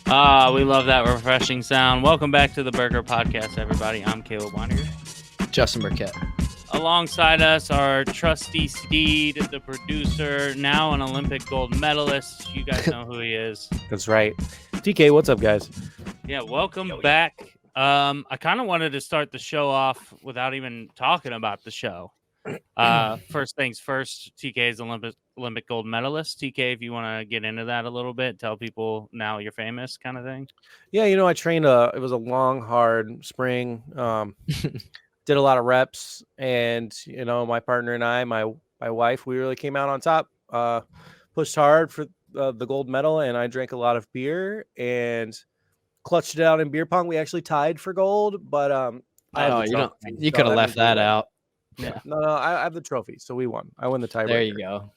We love that refreshing sound. Welcome back to the Burger Podcast, everybody. I'm Caleb Weiner. Justin Burkett. Alongside us, our trusty Steed, the producer, now an Olympic gold medalist. You guys know who he is. That's right. TK, what's up, guys? Yeah, welcome back. I kind of wanted to start the show off without even talking about the show. First things first, TK is Olympic gold medalist. TK, if you want to get into that a little bit, tell people now you're famous kind of thing. Yeah, I trained it was a long, hard spring. Did a lot of reps, and my partner and I, my wife, we really came out on top. Pushed hard for the gold medal, and I drank a lot of beer and clutched it out in beer pong. We actually tied for gold, but you could have left that out. Yeah. No, I have the trophy, so we won. I won the tiebreaker. There you go.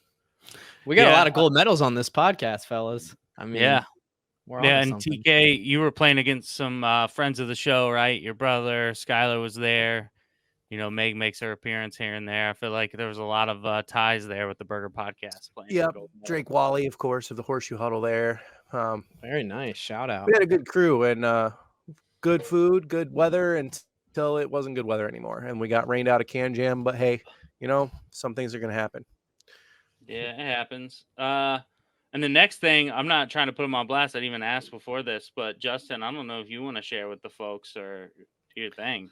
We got a lot of gold medals on this podcast, fellas. I mean, yeah. And something. TK, you were playing against some friends of the show, right? Your brother, Skylar, was there. Meg makes her appearance here and there. I feel like there was a lot of ties there with the Burger Podcast. Yeah, Drake Wally, of course, of the Horseshoe Huddle there. Very nice. Shout out. We had a good crew and good food, good weather until it wasn't good weather anymore. And we got rained out of Can Jam. But hey, some things are going to happen. Yeah, it happens. And the next thing, I'm not trying to put him on blast. I didn't even ask before this, but Justin, I don't know if you want to share with the folks or do your thing.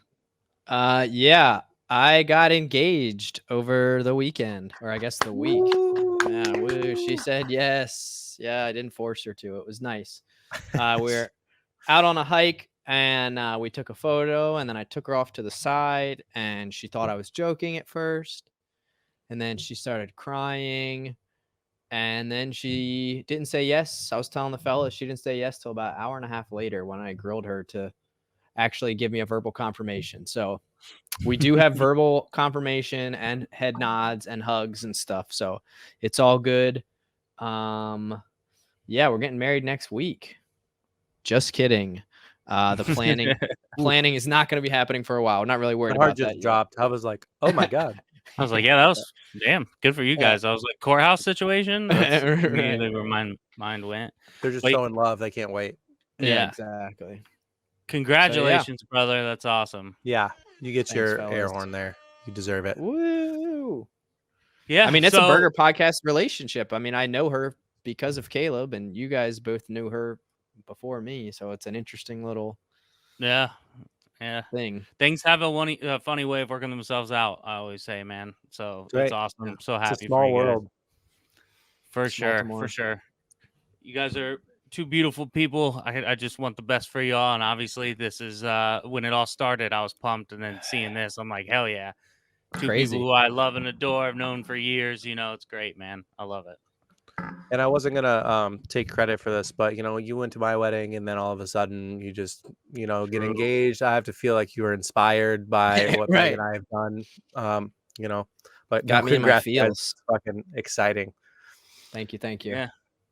Yeah, I got engaged over the weekend, or I guess the week. Yeah, woo. She said yes. Yeah, I didn't force her to. It was nice. We were out on a hike, and we took a photo, and then I took her off to the side, and she thought I was joking at first, and then she started crying, and then she didn't say yes. I was telling the fellas she didn't say yes till about an hour and a half later when I grilled her to actually give me a verbal confirmation. So we do have verbal confirmation and head nods and hugs and stuff. So it's all good. Yeah, we're getting married next week. Just kidding. The planning is not going to be happening for a while. We're not really worried about that. Just dropped. I was like, oh my God. I was like, yeah, that was damn good for you guys. I was like, courthouse situation. Immediately where my mind went. They're just so in love. They can't wait. Yeah, exactly. Congratulations, brother. That's awesome. Yeah. You get your air horn there. You deserve it. Woo. Yeah. I mean, it's a Burger Podcast relationship. I mean, I know her because of Caleb, and you guys both knew her before me. So it's an interesting little thing. Things have a funny way of working themselves out, I always say, man. So it's awesome. I'm so happy it's a small world. For sure. You guys are two beautiful people. I just want the best for y'all, and obviously this is when it all started. I was pumped, and then seeing this, I'm like, hell yeah! Two people who I love and adore, I've known for years. It's great, man. I love it. And I wasn't gonna take credit for this, but you went to my wedding, and then all of a sudden you just get engaged. I have to feel like you were inspired by what Meg and I have done. But got me in my feels. Fucking exciting. Thank you. Yeah.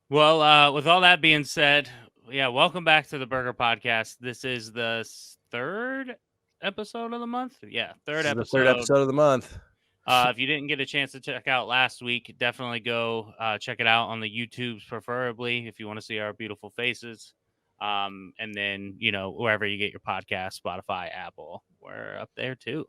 Well, with all that being said, yeah, welcome back to the Burger Podcast. This is the third episode of the month. Yeah, third episode of the month. If you didn't get a chance to check out last week, definitely go check it out on the YouTubes, preferably, if you want to see our beautiful faces. And then, wherever you get your podcast, Spotify, Apple, we're up there too.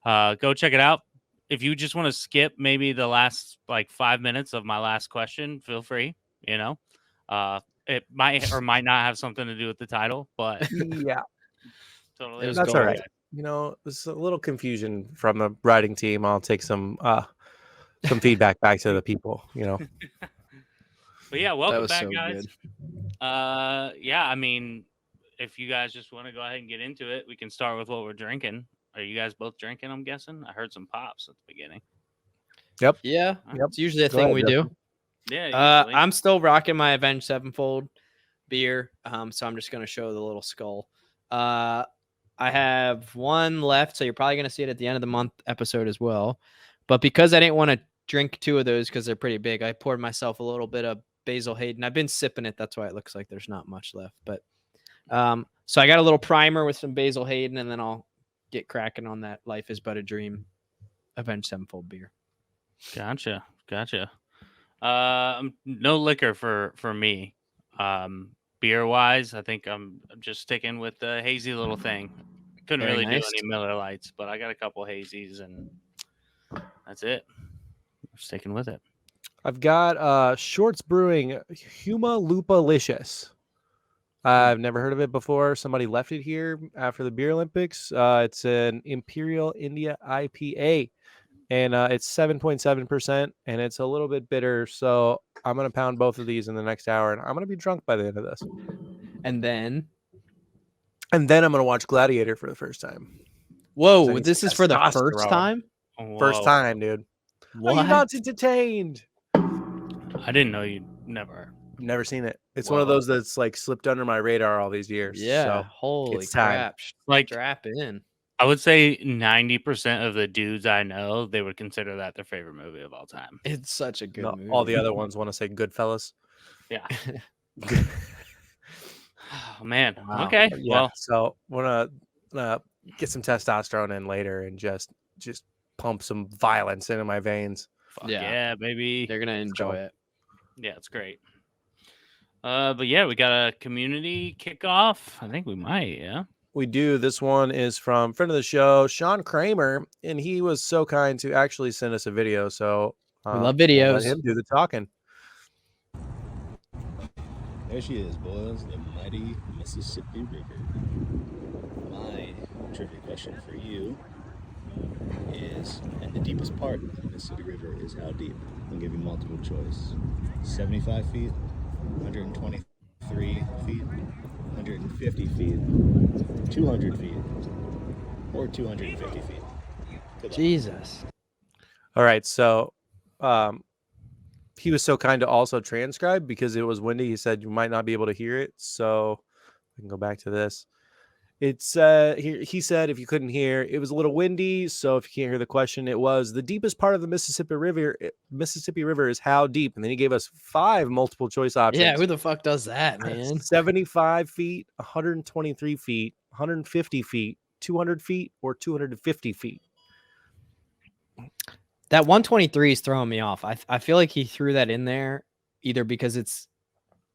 Go check it out. If you just want to skip maybe the last 5 minutes of my last question, feel free. It might or might not have something to do with the title, but yeah, totally. That's all right. There's a little confusion from the writing team. I'll take some feedback back to the people. But yeah, welcome back, guys. Yeah, I mean, if you guys just want to go ahead and get into it, we can start with what we're drinking. Are you guys both drinking? I'm guessing. I heard some pops at the beginning. Yep. Yeah. It's usually a thing we do. Yeah. I'm still rocking my Avenged Sevenfold beer. So I'm just going to show the little skull. I have one left, so you're probably going to see it at the end of the month episode as well. But because I didn't want to drink two of those because they're pretty big, I poured myself a little bit of Basil Hayden. I've been sipping it. That's why it looks like there's not much left. But so I got a little primer with some Basil Hayden, and then I'll get cracking on that Life is But a Dream Avenged Sevenfold beer. Gotcha. No liquor for me. beer wise, I think I'm just sticking with the hazy little thing. Couldn't Very really nice. do any Miller Lights, but I got a couple hazies, and that's it. I'm sticking with it. I've got Shorts Brewing Huma Lupalicious. I've never heard of it before. Somebody left it here after the Beer Olympics. It's an Imperial India IPA, and it's 7.7%, and it's a little bit bitter. So I'm going to pound both of these in the next hour, and I'm going to be drunk by the end of this. And then, I'm going to watch Gladiator for the first time. whoa, this is for the first testosterone. time? First time, dude. What? Are you not entertained? I didn't know you'd never. Never seen it. It's one of those that's like slipped under my radar all these years. Yeah, So holy it's time. crap. Like, Strap in. I would say 90% of the dudes I know, they would consider that their favorite movie of all time. It's such a good movie. All the other ones want to say Goodfellas. Yeah. Oh, man. Wow. Okay. Yeah. Well, So we're gonna get some testosterone in later and just pump some violence into my veins. fuck yeah, baby. They're gonna enjoy it. Yeah, it's great. But yeah, we got a community kickoff. I think we might, yeah. We do. This one is from friend of the show, Sean Kramer, and he was so kind to actually send us a video. So We love we'll videos. let him do the talking. There she is, boys, the mighty Mississippi River. My trivia question for you is, and the deepest part of the Mississippi River is how deep? I'll give you multiple choice. 75 feet, 123 feet, 150 feet, 200 feet, or 250 feet. Good luck. Jesus. All right. So he was so kind to also transcribe because it was windy. He said you might not be able to hear it. So I can go back to this. It's he said, if you couldn't hear, it was a little windy. So if you can't hear the question, it was the deepest part of the Mississippi River is how deep? And then he gave us 5 multiple choice options. Yeah, who the fuck does that, man? 75 feet, 123 feet, 150 feet, 200 feet, or 250 feet. That 123 is throwing me off. I feel like he threw that in there either because it's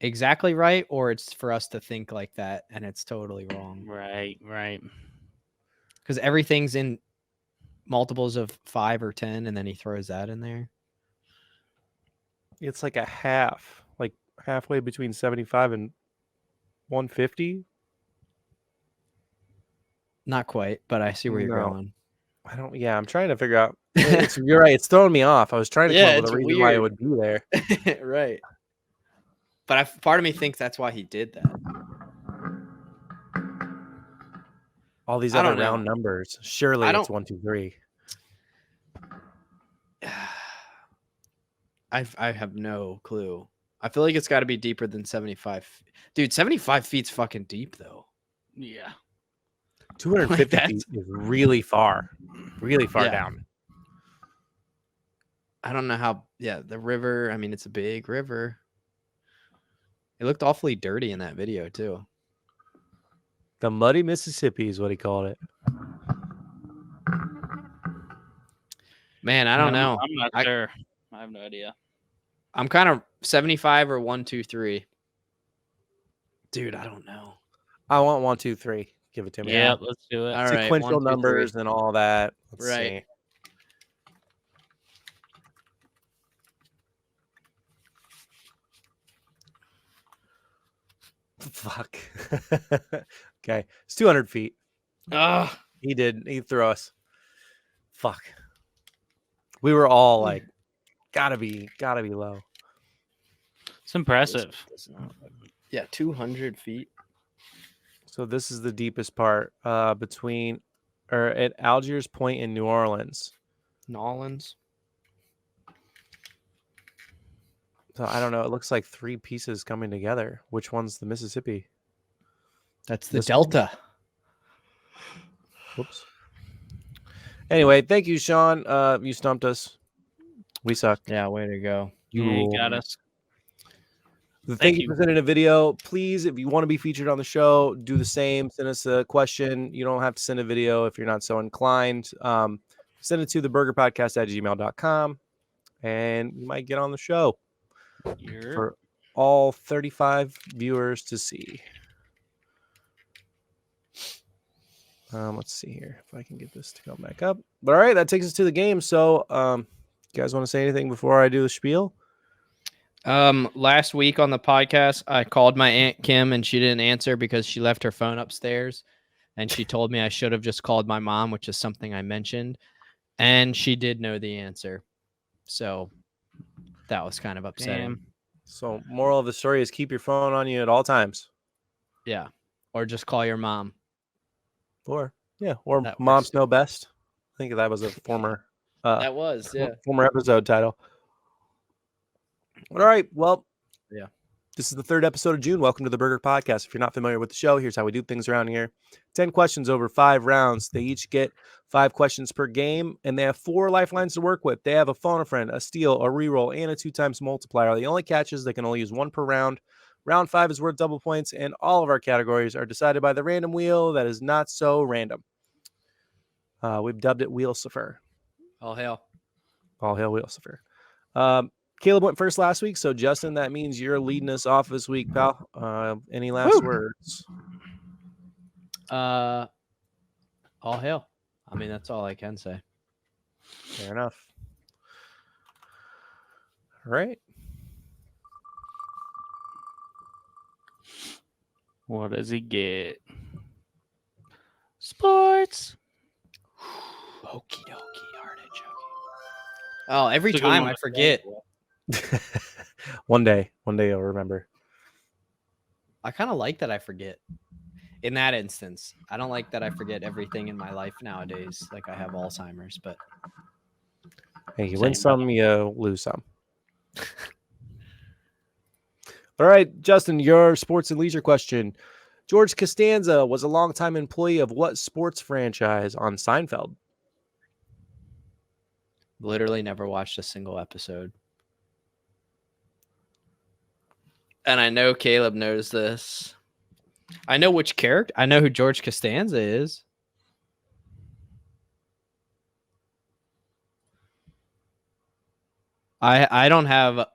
exactly right or it's for us to think like that and it's totally wrong. Right. Because everything's in multiples of 5 or 10 and then he throws that in there. It's like a half, like halfway between 75 and 150. Not quite, but I see where you're No. going. I'm trying to figure out. You're right. It's throwing me off. I was trying to come Yeah, up with a it's reason why it weird. would be there. Right. But part of me thinks that's why he did that. All these I other don't know. round numbers. Surely I it's don't- 1, 2, 3. I have no clue. I feel like it's got to be deeper than 75. Dude, 75 feet's fucking deep though. Yeah. 250 Like feet is really far Yeah. down. I don't know how. Yeah, the river. I mean, it's a big river. It looked awfully dirty in that video too. The muddy Mississippi is what he called it. Man, I don't know. I'm not sure. I have no idea. I'm kind of 75 or 1, 2, 3. Dude, I don't know. I want 1, 2, 3. Give it to me. Yeah, let's do it. All right, Sequential 1, 2, 3. numbers and all that. Let's Right. see. Fuck. Okay. It's 200 feet. Ah, He threw us. Fuck. We were all like, gotta be low. It's impressive. yeah, 200 feet. So this is the deepest part between or at Algiers Point in New Orleans. Nolans. So I don't know. It looks like 3 pieces coming together. Which one's the Mississippi? That's the This- Delta. Whoops. Anyway, thank you, Sean. You stumped us. We suck. Yeah, way to go. You Yeah, you rule. got us. Thank you you. for sending a video. Please, if you want to be featured on the show, do the same. Send us a question. You don't have to send a video if you're not so inclined. Send it to theburgerpodcast@gmail.com, and you might get on the show You're for all 35 viewers to see. Let's see here if I can get this to come back up. But all right, that takes us to the game. So, you guys want to say anything before I do the spiel? Last week on the podcast, I called my Aunt Kim and she didn't answer because she left her phone upstairs. And she told me I should have just called my mom, which is something I mentioned. And she did know the answer. So that was kind of upsetting. Damn. So, moral of the story is keep your phone on you at all times. Yeah. Or just call your mom. Or That moms works. know best. I think that was a former That was, yeah. former episode title. All right. Well, Yeah. This is the third episode of June. Welcome to the Burger Podcast. If you're not familiar with the show, here's how we do things around here. 10 questions over 5 rounds. They each get 5 questions per game, and they have 4 lifelines to work with. They have a phone a friend, a steal, a reroll, and a 2x multiplier. The only catch is they can only use 1 per round. Round 5 is worth double points, and all of our categories are decided by the random wheel that is not so random. We've dubbed it Wheelsifer. All hail. All hail Wheelsifer. Caleb went first last week, so Justin, that means you're leading us off this week, pal. Any last words? All hail. I mean, that's all I can say. Fair enough. All right. What does he get? Sports. Okie dokie, artichoke. Oh, every It's a good time one. I forget. One day you'll remember. I kind of like that I forget. In that instance, I don't like that I forget everything in my life nowadays. Like I have Alzheimer's, but Hey, you win Same, some, you lose some. All right, Justin, your sports and leisure question. George Costanza was a longtime employee of what sports franchise on Seinfeld? literally never watched a single episode. And I know Caleb knows this. I know which character. I know who George Costanza is. I don't have.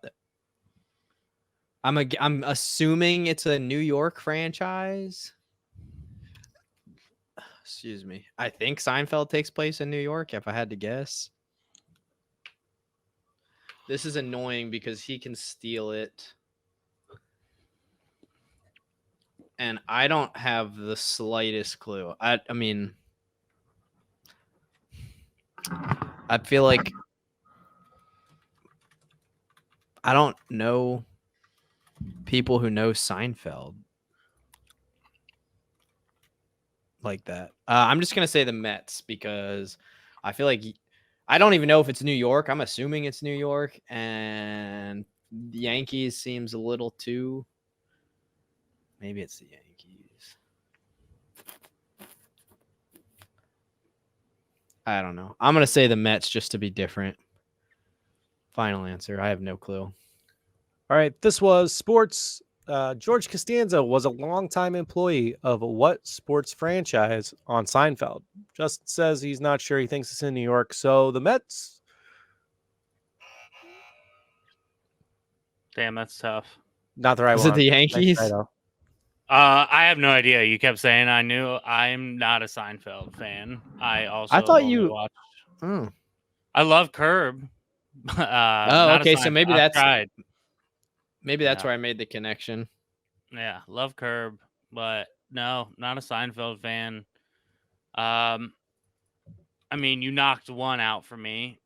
I'm assuming it's a New York franchise. Excuse me. I think Seinfeld takes place in New York, if I had to guess. This is annoying because he can steal it. And I don't have the slightest clue. I mean, I feel like I don't know people who know Seinfeld like that. I'm just going to say the Mets because I feel like I don't even know if it's New York. I'm assuming it's New York, and the Yankees seems a little too. Maybe it's the Yankees. I don't know. I'm going to say the Mets just to be different. Final answer. I have no clue. All right, this was sports. George Costanza was a longtime employee of what sports franchise on Seinfeld? Justin says he's not sure. He thinks it's in New York. So the Mets. Damn, that's tough. Not the right Is one. it the Yankees? I have no idea. You kept saying I knew. I'm not a Seinfeld fan. I thought only you- watched. Oh. I love Curb. Okay, so maybe I've that's tried. maybe that's Yeah. where I made the connection. Yeah, love Curb, but no, not a Seinfeld fan. I mean, you knocked one out for me,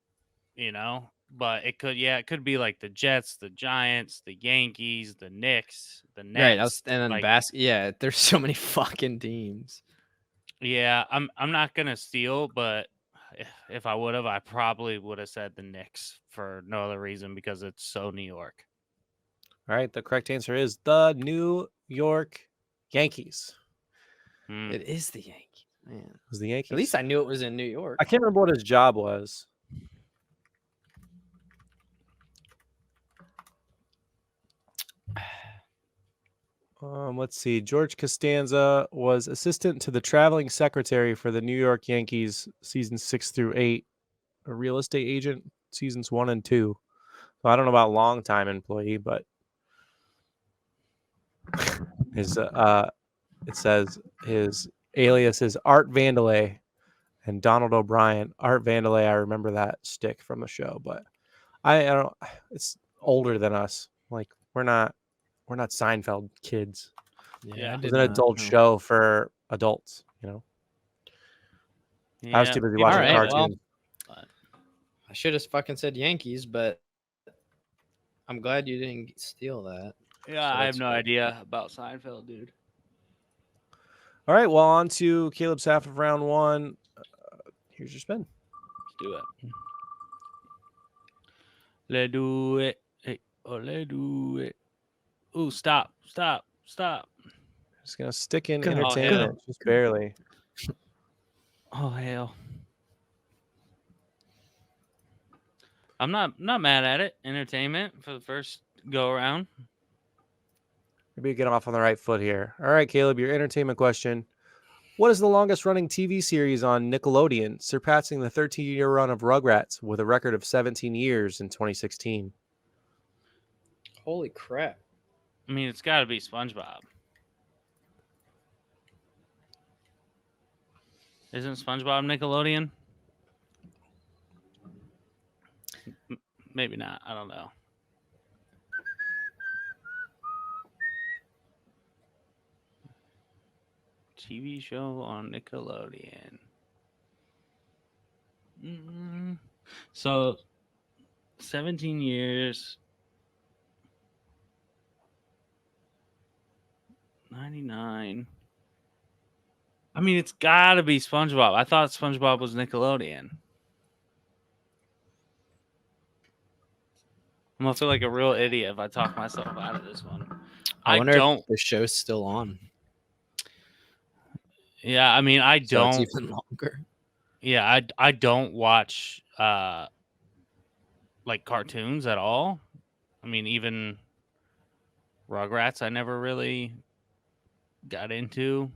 but it could be like the Jets, the Giants, the Yankees, the Knicks, the Nets. Right, and then like, yeah, there's so many fucking teams. Yeah, I'm not gonna steal, but if I would have, I probably would have said the Knicks for no other reason because it's so New York. All right, the correct answer is the New York Yankees. It is the Yankees, man. It was the Yankees. At least I knew it was in New York. I can't remember what his job was. Let's see. George Costanza was assistant to the traveling secretary for the New York Yankees seasons 6 through 8, a real estate agent seasons 1 and 2. So I don't know about long-time employee, but His it says his alias is Art Vandalay and Donald O'Brien. Art Vandalay, I remember that stick from the show, but I don't. It's older than us. Like we're not Seinfeld kids. Yeah. It was an adult show for adults. You know, I was too busy people watching Alright, well, cartoons. I should have fucking said Yankees, but I'm glad you didn't steal that. Yeah, So I have that's no good. idea about Seinfeld, dude. All right, well, on to Caleb's half of round one. Here's your spin. Let's do it. Let's do it. Hey, let's do it. Ooh, stop. Just gonna stick in Go, entertainment, just barely. Oh hell. I'm not mad at it. Entertainment for the first go around. Maybe get off on the right foot here. All right, Caleb, your entertainment question. What is the longest running TV series on Nickelodeon, surpassing the 13-year run of Rugrats with a record of 17 years in 2016? Holy crap. I mean, it's got to be SpongeBob. Isn't SpongeBob Nickelodeon? Maybe not. I don't know. TV show on Nickelodeon. So, 17 years. 99. I mean, it's got to be SpongeBob. I thought SpongeBob was Nickelodeon. I'm going to feel like a real idiot if I talk myself out of this one. I wonder if the show's still on. Yeah, I mean, I So don't. it's even longer. Yeah, I don't watch like cartoons at all. I mean, even Rugrats, I never really got into.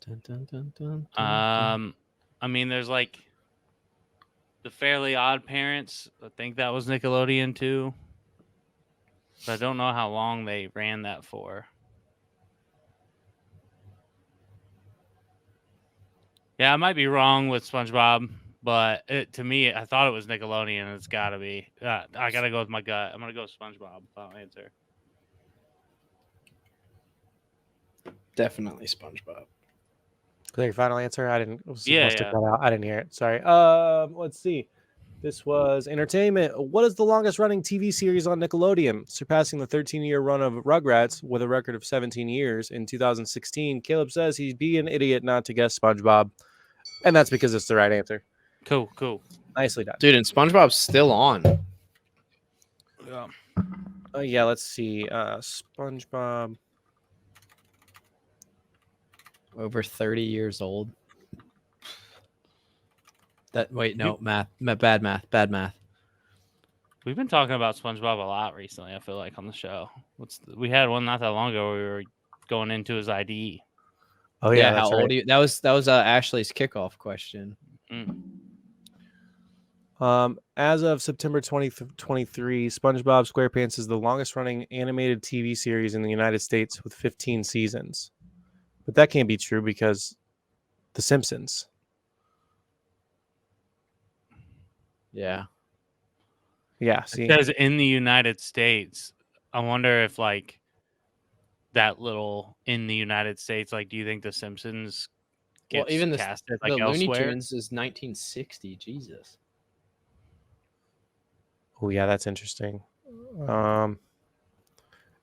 Dun, dun, dun, dun, I mean, there's like the Fairly Odd Parents. I think that was Nickelodeon too. But I don't know how long they ran that for. Yeah, I might be wrong with SpongeBob, but to me, I thought it was Nickelodeon. It's got to be. I got to go with my gut. I'm going to go SpongeBob. Final answer. Definitely SpongeBob. Is that your final answer? I didn't. Yeah. Cut out. I didn't hear it. Sorry. Let's see. This was entertainment. What is the longest running TV series on Nickelodeon, surpassing the 13-year run of Rugrats with a record of 17 years in 2016? Caleb says he'd be an idiot not to guess SpongeBob, and that's because it's the right answer. Cool. Nicely done, dude. And SpongeBob's still on. Yeah. Yeah. Let's see. SpongeBob. Over 30 years old. Bad math. We've been talking about SpongeBob a lot recently, I feel like, on the show. We had one not that long ago where we were going into his ID. Oh yeah, how old are you? That was Ashley's kickoff question. As of September 2023, SpongeBob SquarePants is the longest running animated TV series in the United States with 15 seasons. But that can't be true because The Simpsons. Yeah. Yeah. See, because in the United States, I wonder if like that little in the United States, like, do you think The Simpsons gets even casted the like Looney elsewhere? Tunes is 1960. Jesus. oh yeah, that's interesting.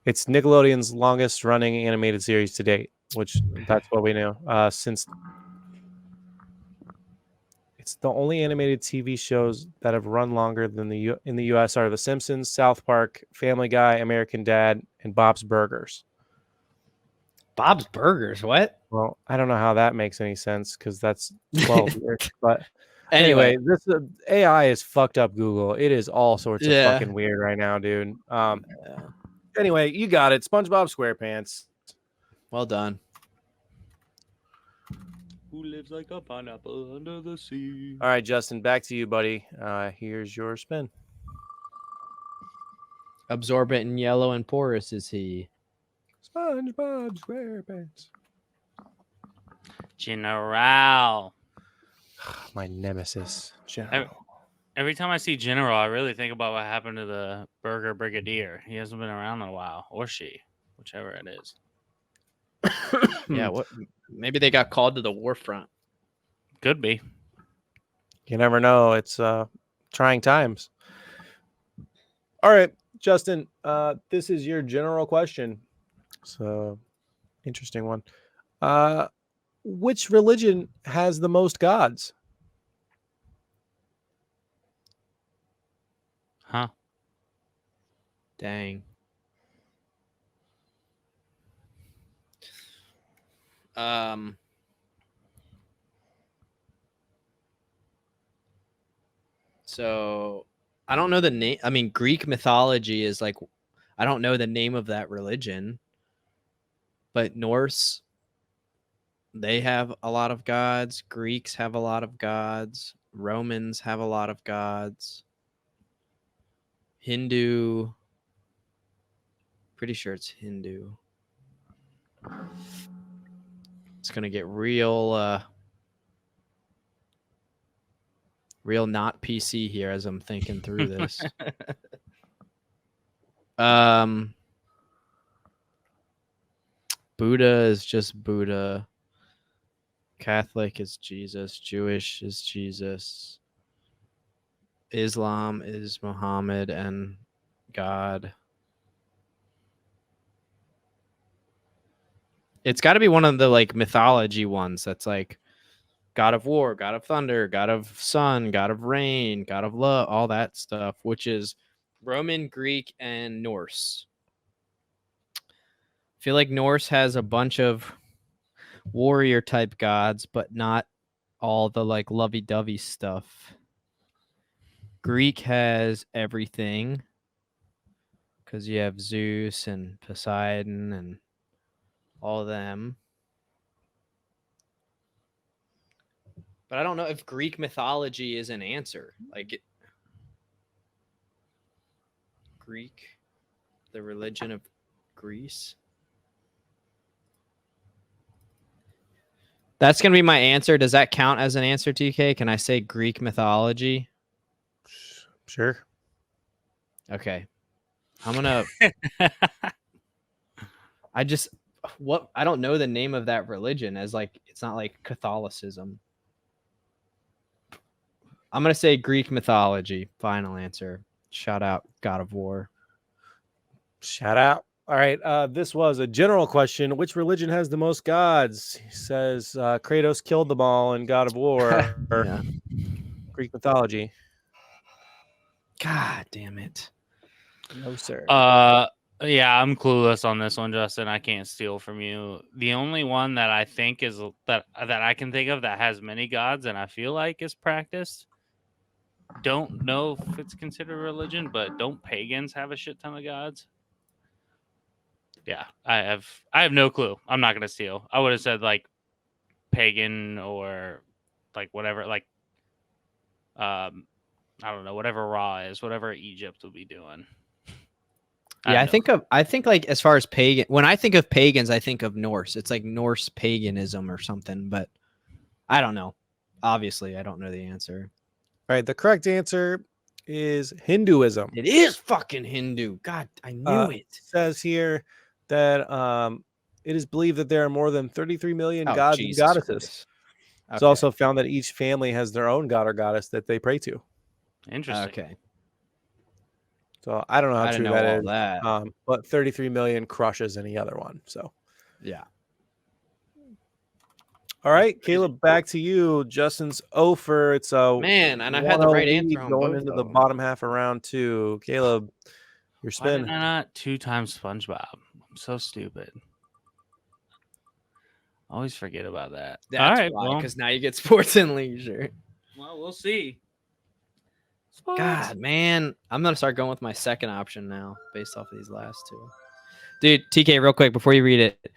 It's Nickelodeon's longest running animated series to date, which that's what we know. Since it's the only animated TV shows that have run longer than in the U.S. are The Simpsons, South Park, Family Guy, American Dad, and Bob's Burgers. Bob's Burgers? What? Well, I don't know how that makes any sense because that's 12 years. But anyway, this AI is fucked up. Google. It is all sorts of fucking weird right now, dude. Anyway, you got it. SpongeBob SquarePants. Well done. Who lives like a pineapple under the sea? All right, Justin, back to you, buddy. Here's your spin. Absorbent and yellow and porous is he. SpongeBob SquarePants. General. My nemesis, General. Every time I see General, I really think about what happened to the Burger Brigadier. He hasn't been around in a while, or she, whichever it is. Yeah, what? Maybe they got called to the war front. Could be. You never know. It's trying times. All right, Justin, this is your general question. So, interesting one. Which religion has the most gods? Huh? Dang. So I don't know the name. I mean, Greek mythology is like, I don't know the name of that religion, but Norse, they have a lot of gods. Greeks have a lot of gods. Romans have a lot of gods. Hindu, pretty sure it's Hindu. It's gonna get real not PC here as I'm thinking through this. Buddha is just Buddha. Catholic is Jesus. Jewish is Jesus. Islam is Muhammad and God. It's got to be one of the like mythology ones that's like God of War, God of Thunder, God of Sun, God of Rain, God of Love, all that stuff, which is Roman, Greek, and Norse. I feel like Norse has a bunch of warrior type gods, but not all the like lovey-dovey stuff. Greek has everything because you have Zeus and Poseidon and all of them. But I don't know if Greek mythology is an answer. Like Greek, the religion of Greece. That's going to be my answer. Does that count as an answer, TK? Can I say Greek mythology? Sure. Okay. I'm going to... I don't know the name of that religion as like, it's not like Catholicism. I'm going to say Greek mythology. Final answer. Shout out God of War. Shout out. All right. This was a general question. Which religion has the most gods? He says Kratos killed them all in God of War. Yeah. Greek mythology. God damn it. No, sir. Yeah, I'm clueless on this one, Justin. I can't steal from you. The only one that I think is that I can think of that has many gods and I feel like is practiced. Don't know if it's considered religion, but don't pagans have a shit ton of gods? Yeah, I have no clue. I'm not gonna steal. I would have said like pagan or like whatever, like I don't know, whatever Ra is, whatever Egypt will be doing. Yeah, I think like as far as pagan, when I think of pagans, I think of Norse. It's like Norse paganism or something, but I don't know. Obviously, I don't know the answer. All right. The correct answer is Hinduism. It is fucking Hindu. God, I knew it. It says here that it is believed that there are more than 33 million gods and goddesses. Okay. It's also found that each family has their own god or goddess that they pray to. Interesting. Okay. So I don't know how I didn't true know that all is. that. But 33 million crushes any other one. So Yeah. all right, Caleb, back to you. Justin's 0 for it's a Man, and I had the 1-0 right lead answer on going both into of the them. bottom half of round 2. Caleb, your Why did spin. I not 2 times SpongeBob? I'm so stupid. Always forget about that. That's all right, why, because now you get sports and leisure. well, we'll see. Sports. God, man. I'm going to start going with my second option now based off of these last two. Dude, TK, real quick, before you read it.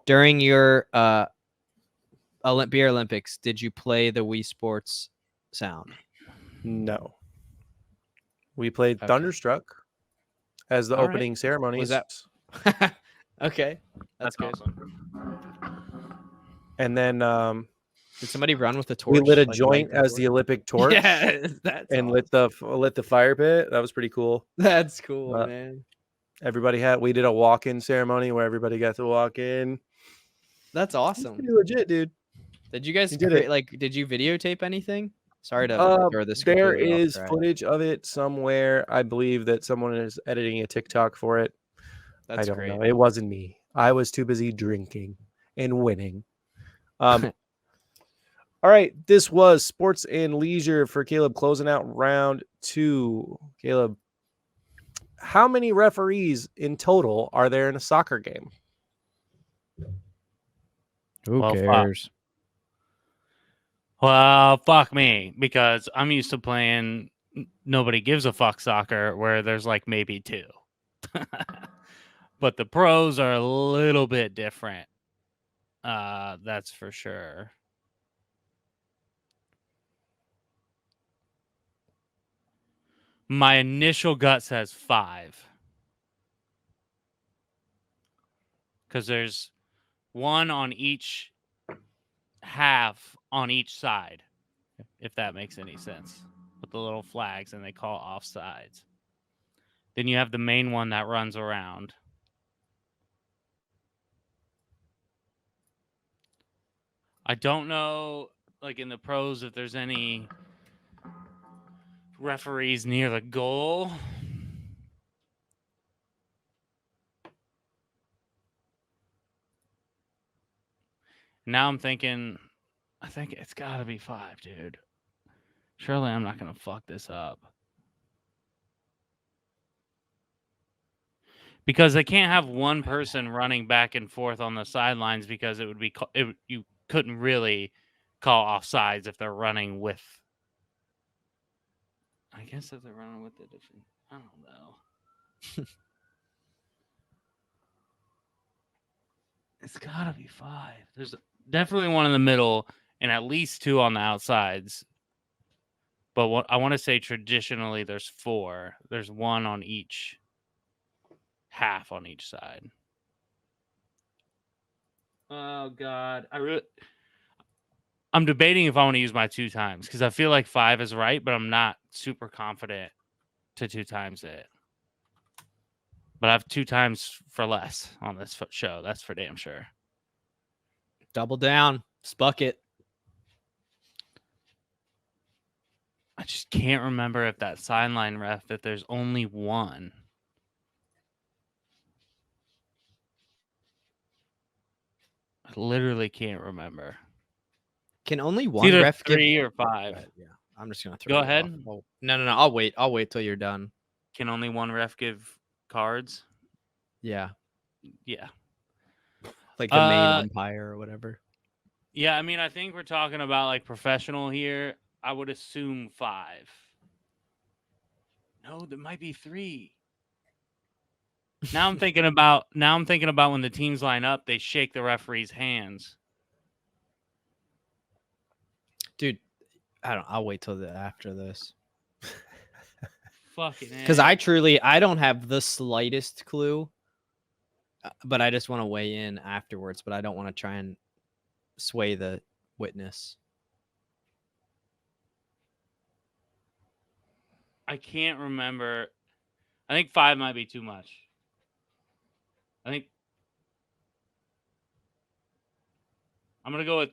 During your Beer Olympics, did you play the Wii Sports sound? No. We played Okay. Thunderstruck as the All right. opening ceremony. Was that Okay, that's good. awesome. And then Did somebody run with the we torch? lit a like, joint light as the Olympic torch. Yeah, that's and awesome. lit the fire pit. That was pretty cool. That's cool, Uh, man. We did a walk-in ceremony where everybody got to walk in. That's It's awesome. pretty legit, dude. Did you guys You did it. did you videotape anything? Sorry to throw this There completely off is track. footage of it somewhere. I believe that someone is editing a TikTok for it. That's I don't great. know. It wasn't me. I was too busy drinking and winning. All right. This was sports and leisure for Caleb, closing out round 2. Caleb, how many referees in total are there in a soccer game? Who Well, fuck. cares? Well, fuck me, because I'm used to playing nobody gives a fuck soccer where there's like maybe 2. But the pros are a little bit different. That's for sure. My initial gut says 5. Because there's one on each half on each side, if that makes any sense, with the little flags, and they call offsides. Then you have the main one that runs around. I don't know, like in the pros, if there's any referees near the goal. Now I'm thinking, I think it's got to be 5, dude. Surely I'm not going to fuck this up. Because they can't have one person running back and forth on the sidelines, because it would be you couldn't really call offsides if they're running with. I guess if they're running with the different, I don't know. It's gotta be 5. There's definitely one in the middle and at least 2 on the outsides. But what I want to say, traditionally there's 4. There's 1 on each half on each side. Oh God, I'm debating if I want to use my 2 times, because I feel like 5 is right, but I'm not super confident to 2 times it. But I have 2 times for less on this show. That's for damn sure. Double down. Spuck it. I just can't remember if that sideline ref, if there's only 1. I literally can't remember. Can only It's one either ref 3 give... or 5. Yeah, I'm just gonna throw Go you ahead. off. Oh, no. I'll wait till you're done. Can only one ref give cards? Yeah, Yeah. like the main umpire or whatever. Yeah, I mean, I think we're talking about like professional here. I would assume 5. No, there might be 3. Now I'm thinking about when the teams line up, they shake the referee's hands. Dude, I'll wait till after this. Fucking Because I don't have the slightest clue, but I just want to weigh in afterwards. But I don't want to try and sway the witness. I can't remember. I think 5 might be too much. I think I'm gonna go with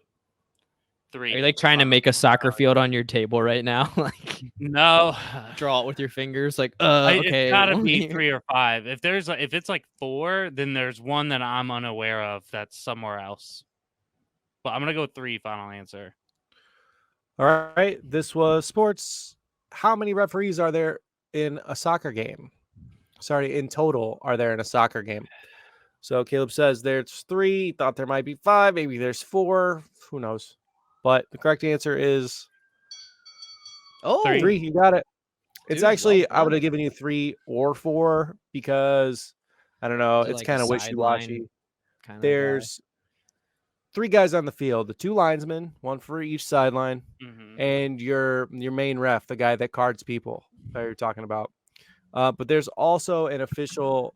3. Are you like trying to make a soccer field on your table right now? Like, no, draw it with your fingers. Like, okay, it's gotta be 3 or 5. If it's like 4, then there's one that I'm unaware of that's somewhere else. But I'm gonna go 3. Final answer. All right. This was sports. How many referees are there in a soccer game? Sorry, in total are there in a soccer game? So Caleb says there's 3. Thought there might be 5. Maybe there's 4. Who knows? But the correct answer is 3. You got it. It's Dude, actually, well I would have given you 3 or 4 because I don't know. It's like kind a of wishy-washy. sideline There's 3 guys on the field, the 2 linesmen, 1 for each sideline, and your main ref, the guy that cards people that you're talking about. But there's also an official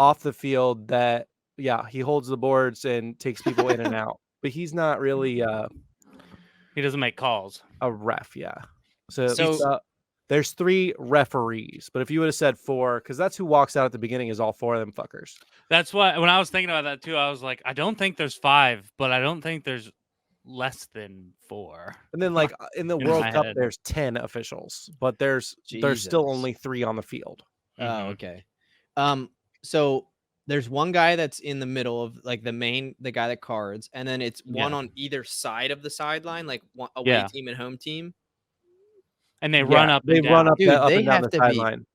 off the field that he holds the boards and takes people in and out, but he's not really He doesn't make calls. a ref. So So- there's 3 referees, but if you would have said 4, because that's who walks out at the beginning is all 4 of them fuckers. That's why when I was thinking about that too, I was like, I don't think there's 5, but I don't think there's less than 4. And then like in the In World my Cup, head. there's 10 officials, but there's still Jesus. only 3 on the field. Oh, Mhm. okay. So there's one guy that's in the middle of like the guy that cards, and then it's one Yeah. on either side of the sideline, like away Yeah. team and home team. And they run up. They and run down. up, Dude, up they and down have the to be- sideline.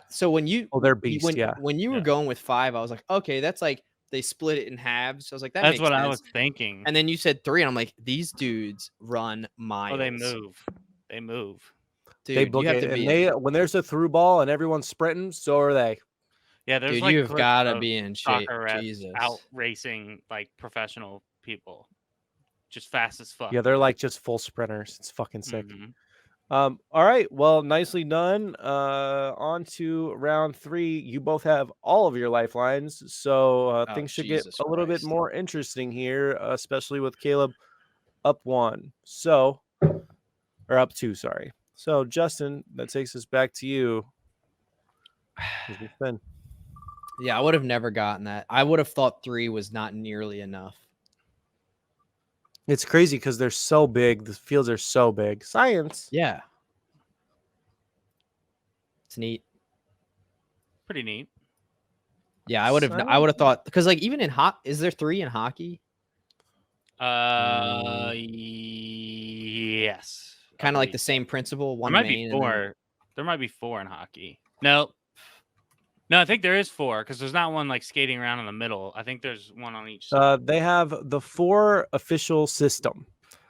So when you Oh, they're beasts. when you were Yeah. going with 5, I was like, okay, that's like they split it in halves. So I was like, that That's makes what sense. I was thinking. And then you said 3, and I'm like, these dudes run miles. Oh, they move. They move. Dude, They book you have it, to and be. when there's a through ball and everyone's sprinting, so are they. Yeah, there's Dude, like you've clips got to of be in shape. soccer refs Jesus. out racing like professional people, just fast as fuck. Yeah, they're like just full sprinters. It's fucking sick. Mhm. All right, well, nicely done. On to round 3. You both have all of your lifelines, so Oh, things should get Jesus a little bit Christ. more interesting here, especially with Caleb up 1. So, or up 2, sorry. So, Justin, that takes us back to you. Here's your spin. Yeah, I would have never gotten that. I would have thought 3 was not nearly enough. It's crazy because they're so big. The fields are so big. Science. Yeah. It's neat. Pretty neat. Yeah, I would have thought, because like even in is there 3 in hockey? Yes. I Kind of like believe the same principle. There One might main be and then- 4. There might be 4 in hockey. No, I think there is 4 because there's not one like skating around in the middle. I think there's one on each side. They have the 4 official system.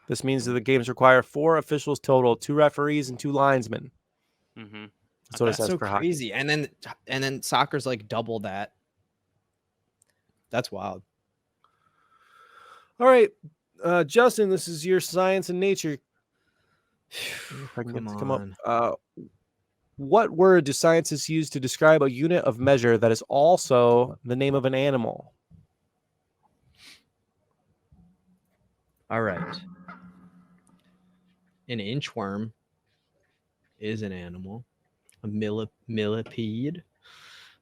This means that the games require 4 officials total, 2 referees and 2 linesmen. Mm-hmm. That's what it Okay. says so for hockey. crazy. And then soccer's like double that. That's wild. All right, Justin, this is your science and nature. If I can get Come to come up. on. What word do scientists use to describe a unit of measure that is also the name of an animal? All right. An inchworm is an animal. A millipede.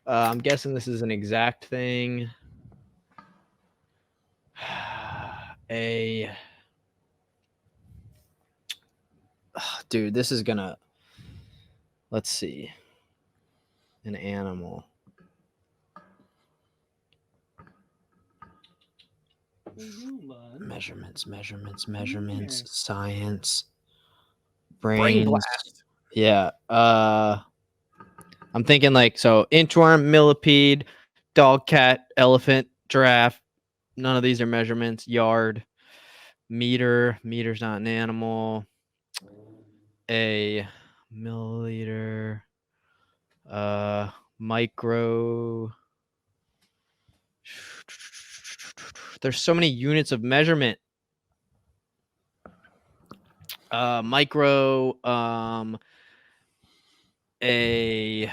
I'm guessing this is an exact thing. Dude, this is gonna. Let's see. An animal. Measurements. Science. Brain Brains. blast. Yeah. I'm thinking like inchworm, millipede, dog, cat, elephant, giraffe. None of these are measurements. Yard, meter. Meter's not an animal. A milliliter. Micro. There's so many units of measurement. Micro. A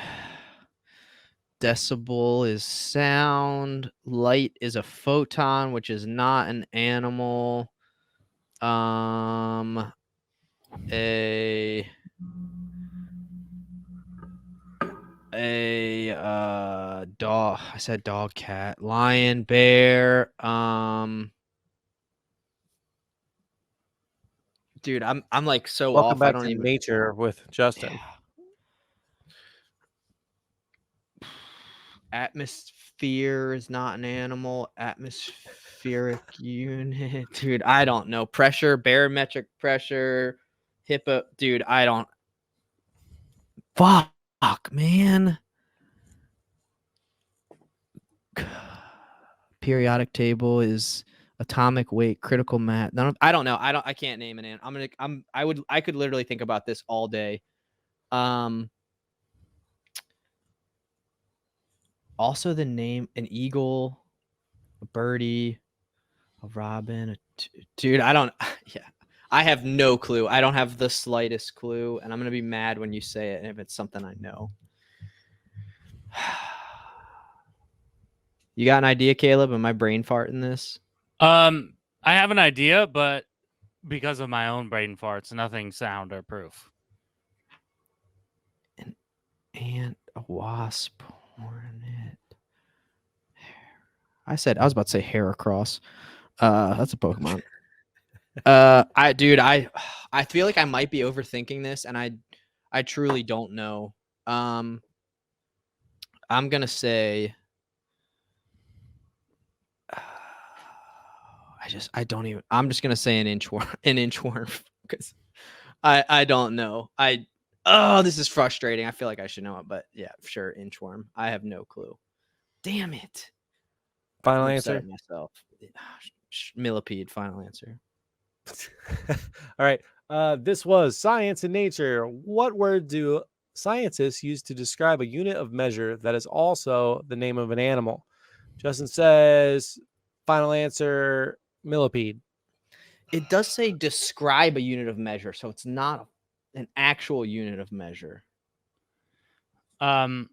decibel is sound. Light is a photon, which is not an animal. A dog. I said dog, cat, lion, bear. Dude, I'm like so Welcome off. back I don't to even. nature with Justin. Atmosphere is not an animal. Atmospheric unit. Dude, I don't know. Pressure, barometric pressure, hippo. Dude, I don't. Fuck, man. Periodic table is atomic weight, critical mass. I don't know. I can't name an animal. I could literally think about this all day. Also, the name: an eagle, a birdie, a robin. Dude, I don't. Yeah, I have no clue. I don't have the slightest clue, and I'm gonna be mad when you say it if it's something I know. You got an idea, Caleb? Am I brain farting this? I have an idea, but because of my own brain farts, nothing sound or proof. An ant, a wasp, hornet. I was about to say Heracross. That's a Pokemon. I feel like I might be overthinking this, and I truly don't know. I'm gonna say. I'm just gonna say an inchworm, because I don't know. This is frustrating. I feel like I should know it, but yeah, sure, inchworm. I have no clue. Damn it. Final I'm upset answer. at myself. Millipede. Final answer. All right. This was Science and Nature. What word do scientists use to describe a unit of measure that is also the name of an animal? Justin says, final answer, millipede. It does say describe a unit of measure, so it's not an actual unit of measure. I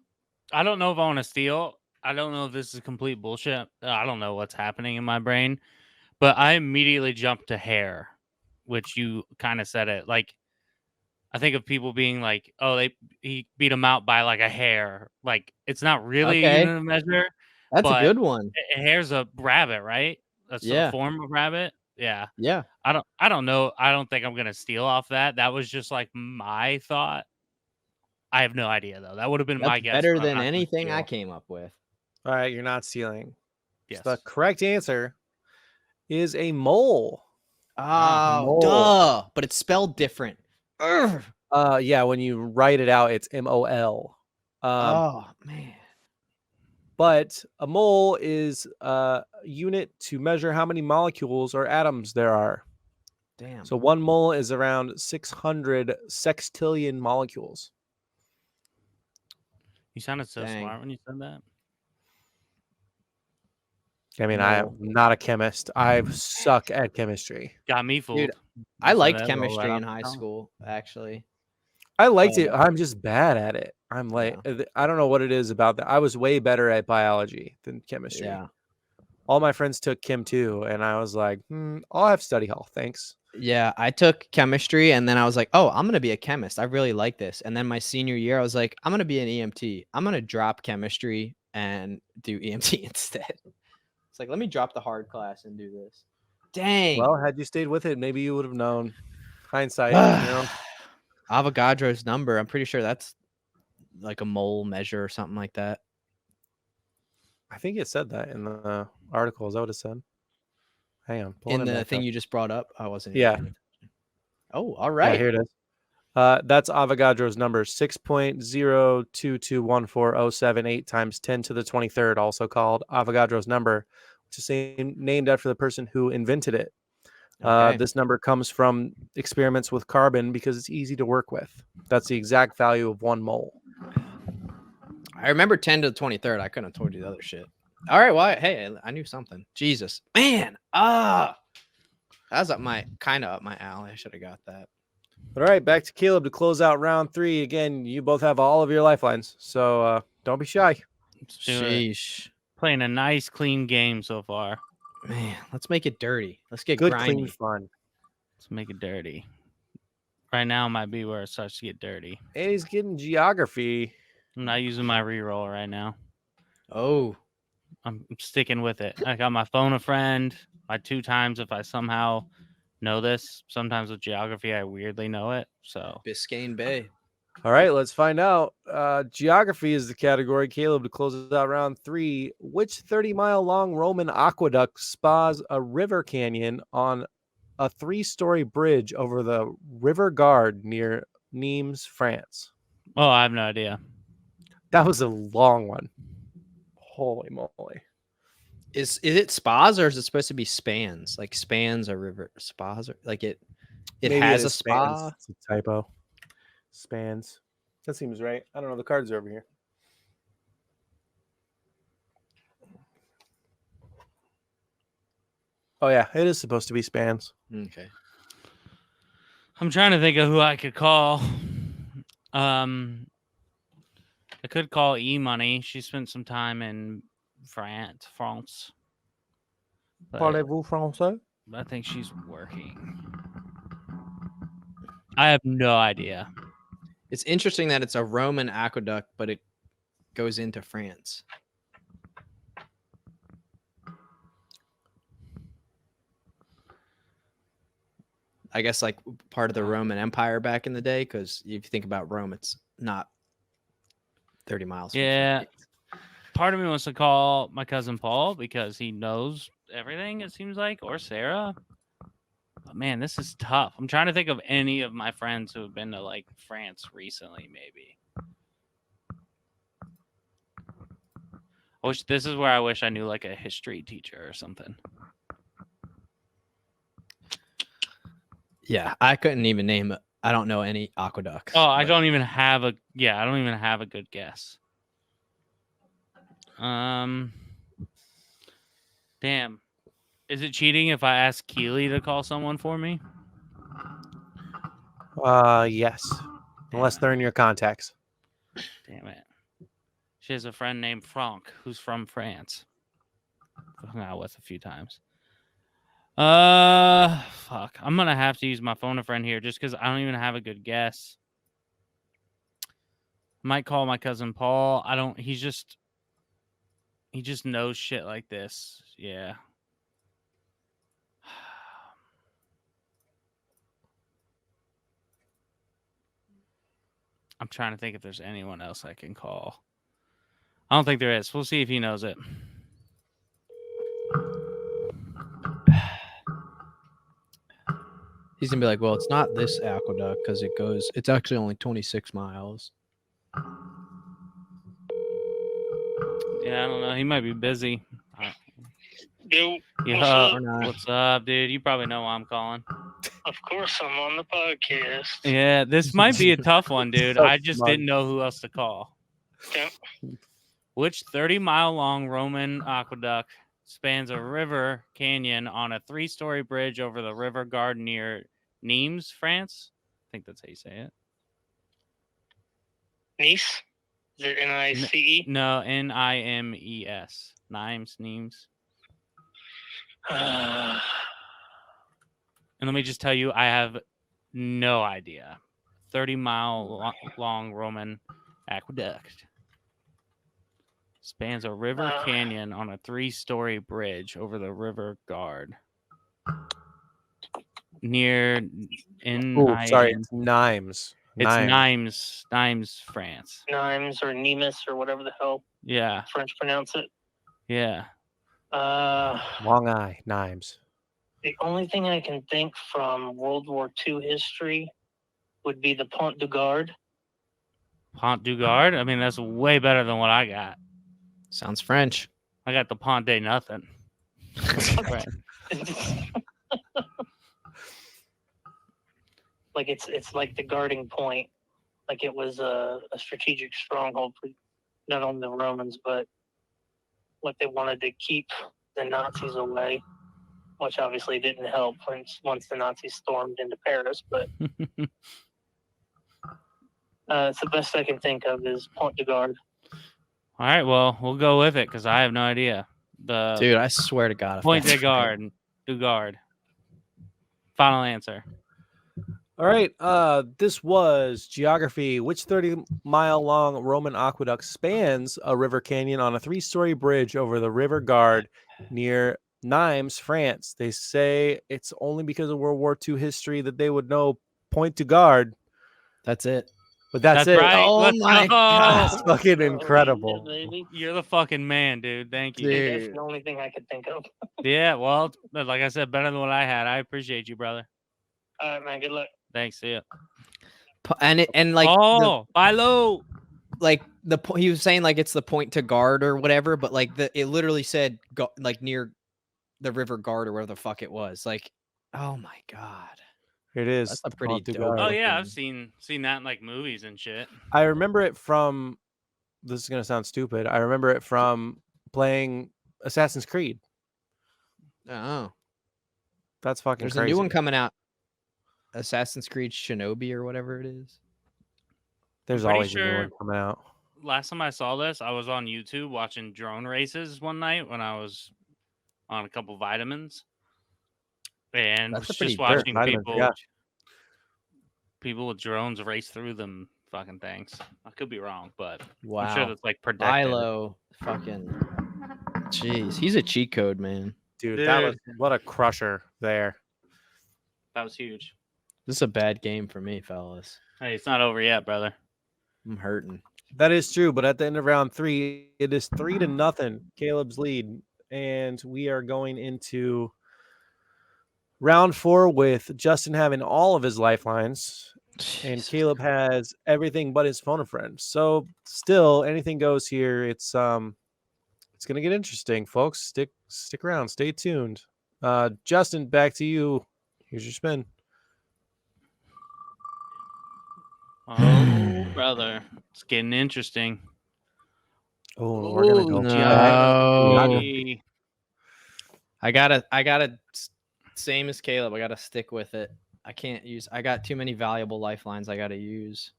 don't know if I want to steal. I don't know if this is complete bullshit. I don't know what's happening in my brain, but I immediately jumped to hair, which you kind of said it. Like, I think of people being like, "Oh, he beat him out by like a hair." Like, it's not really a Okay. unit of measure. That's a but good one. A hair's a rabbit, right? That's a Yeah. form of rabbit. Yeah. Yeah. I don't know. I don't think I'm gonna steal off that. That was just like my thought. I have no idea though. That would have been my That's guess. better but I'm than not gonna anything I steal. came up with. All right, you're not stealing. Yes. The correct answer is a mole. Oh, Mole. duh. But it's spelled different. Urgh. Yeah, when you write it out, it's MOL. Oh, man. But a mole is a unit to measure how many molecules or atoms there are. Damn. So one mole is around 600 sextillion molecules. You sounded so Dang. smart when you said that. I mean, I am not a chemist. I suck at chemistry. Got me fooled. I So liked that roll chemistry right in off high the tongue. school, actually. I liked it. I'm just bad at it. I'm like, Yeah. I don't know what it is about that. I was way better at biology than chemistry. Yeah. All my friends took chem too, and I was like, I'll have study hall, thanks. Yeah, I took chemistry, and then I was like, oh, I'm going to be a chemist. I really like this. And then my senior year, I was like, I'm going to be an EMT. I'm going to drop chemistry and do EMT instead. It's like, let me drop the hard class and do this. Dang. Well, had you stayed with it, maybe you would have known. Hindsight, you know. Avogadro's number. I'm pretty sure that's like a mole measure or something like that. I think it said that in the article. Is that what it said? Hang on. In the thing you just brought up, I wasn't. Yeah. Oh, all right. Yeah, here it is. That's Avogadro's number, 6.0221407 times 10 to the 23rd, also called Avogadro's number, which is named after the person who invented it. Okay. This number comes from experiments with carbon because it's easy to work with. That's the exact value of 1 mole. I remember 10 to the 23rd. I couldn't have told you the other shit. All right. Well, hey, I knew something. Jesus, man. That's kind of up my alley. I should have got that. All right, back to Caleb to close out round 3. Again, you both have all of your lifelines, so don't be shy. Sheesh. Playing a nice, clean game so far. Man, let's make it dirty. Let's get Good, grindy. clean fun. Let's make it dirty. Right now might be where it starts to get dirty. And he's getting geography. I'm not using my reroll right now. Oh. I'm sticking with it. I got my phone a friend. My 2 times if I somehow know this. Sometimes with geography, I weirdly know it. So Biscayne Bay. All right, let's find out. Geography is the category. Caleb, to close out round 3. Which 30-mile-long Roman aqueduct spas a river canyon on a 3-story bridge over the River Gard near Nimes, France? Oh, I have no idea. That was a long one. Holy moly. Is it spas or is it supposed to be spans? Like spans or river spas or like it Maybe has it a is spa. spans. It's a typo. Spans. That seems right. I don't know. The cards are over here. Oh, yeah. It is supposed to be spans. Okay. I'm trying to think of who I could call. I could call E-Money. She spent some time in France. But Parlez-vous français? I think she's working. I have no idea. It's interesting that it's a Roman aqueduct, but it goes into France. I guess like part of the Roman Empire back in the day, because if you think about Rome, it's not 30 miles. From Yeah. France. Part of me wants to call my cousin Paul because he knows everything, it seems like, or Sarah. But man, this is tough. I'm trying to think of any of my friends who have been to like France recently, maybe. This is where I wish I knew like a history teacher or something. Yeah, I couldn't even name it. I don't know any aqueducts. Oh, I don't even have a good guess. Damn. Is it cheating if I ask Keely to call someone for me? Yes. Unless they're in your contacts. Damn it. She has a friend named Franck who's from France. I've hung out with a few times. Fuck. I'm gonna have to use my phone a friend here just because I don't even have a good guess. Might call my cousin Paul. He just knows shit like this. Yeah. I'm trying to think if there's anyone else I can call. I don't think there is. We'll see if he knows it. He's gonna be like, well, it's not this aqueduct because it's actually only 26 miles. Yeah, I don't know. He might be busy. Yo, Yeah, Or not. what's up, dude? You probably know why I'm calling. of course I'm on the podcast. Yeah, this might be a tough one, dude. So I just smart. didn't know who else to call. Yeah. Which 30-mile-long Roman aqueduct spans a river canyon on a 3-story bridge over the river Gard near Nimes, France? I think that's how you say it. Nice? Is it Nice? No, Nimes. Nimes. And let me just tell you, I have no idea. 30-mile long Roman aqueduct spans a river canyon on a 3-story bridge over the river Gard near It's Nimes. Nimes, France. Nimes or Nimes or whatever the hell Yeah, French pronounce it. yeah. Long I, Nimes. The only thing I can think from World War II history would be the Pont du Gard. Pont du Gard? I mean, that's way better than what I got. Sounds French. I got the Pont de Nothing. Right. Like it's like the guarding point. Like it was a strategic stronghold for not only the Romans, but what they wanted to keep the Nazis away, which obviously didn't help once the Nazis stormed into Paris. But it's the best I can think of is Pont du Gard. All right, well, we'll go with it because I have no idea. Dude, I swear to God. Point de Gard. Du Gard. Final answer. All right. This was geography. Which 30-mile-long Roman aqueduct spans a river canyon on a 3-story bridge over the river Gard near Nimes, France? They say it's only because of World War II history that they would know Point du Gard. That's it. But that's it. Right. Oh Let's my go. God. That's fucking incredible. Baby. You're the fucking man, dude. Thank you. Dude. That's the only thing I could think of. Yeah, well, like I said, better than what I had. I appreciate you, brother. All right, man. Good luck. Thanks. See ya. And like buy low. he was saying like it's the Point to Guard or whatever, but like it literally said like near the river Gard or whatever the fuck it was. Like, oh my God. It is. That's a pretty Pont du dope. Gard. Oh yeah, I've seen that in like movies and shit. I remember it from, this is going to sound stupid. I remember it from playing Assassin's Creed. Oh. That's fucking There's crazy. a new one coming out. Assassin's Creed Shinobi or whatever it is. There's pretty always a new sure- one coming out. last time I saw this, I was on YouTube watching drone races one night when I was on a couple vitamins, and That's was a pretty just Sure, watching vitamins, yeah. people with drones race through them fucking things. I could be wrong, but Wow. I'm sure that's like predicted. Philo, fucking, jeez, he's a cheat code, man. Dude, that was what a crusher there. That was huge. This is a bad game for me, fellas. Hey, it's not over yet, brother. I'm hurting. That is true, but at the end of round 3, it is 3-0, Caleb's lead, and we are going into round 4 with Justin having all of his lifelines, and Jesus. Caleb has everything but his phone a friend. So still, anything goes here. It's gonna get interesting, folks. Stick around, stay tuned. Justin, back to you. Here's your spin. Oh, brother, it's getting interesting. Oh, we're gonna go no. geography. I gotta same as Caleb. I gotta stick with it. I can't use. I got too many valuable lifelines. I gotta use.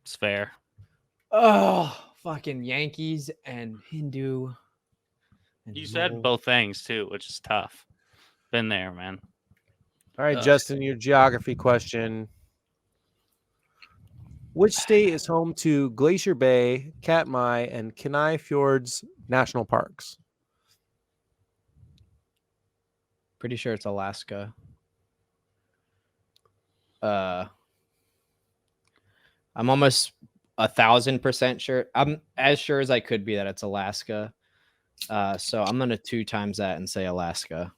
It's fair. Oh, fucking Yankees and Hindu. And You said Mole. both things too, which is tough. Been there, man. All right, Justin, your geography question. Which state is home to Glacier Bay, Katmai, and Kenai Fjords National Parks? Pretty sure it's Alaska. I'm almost 1,000% sure. I'm as sure as I could be that it's Alaska. So I'm gonna 2 times that and say Alaska.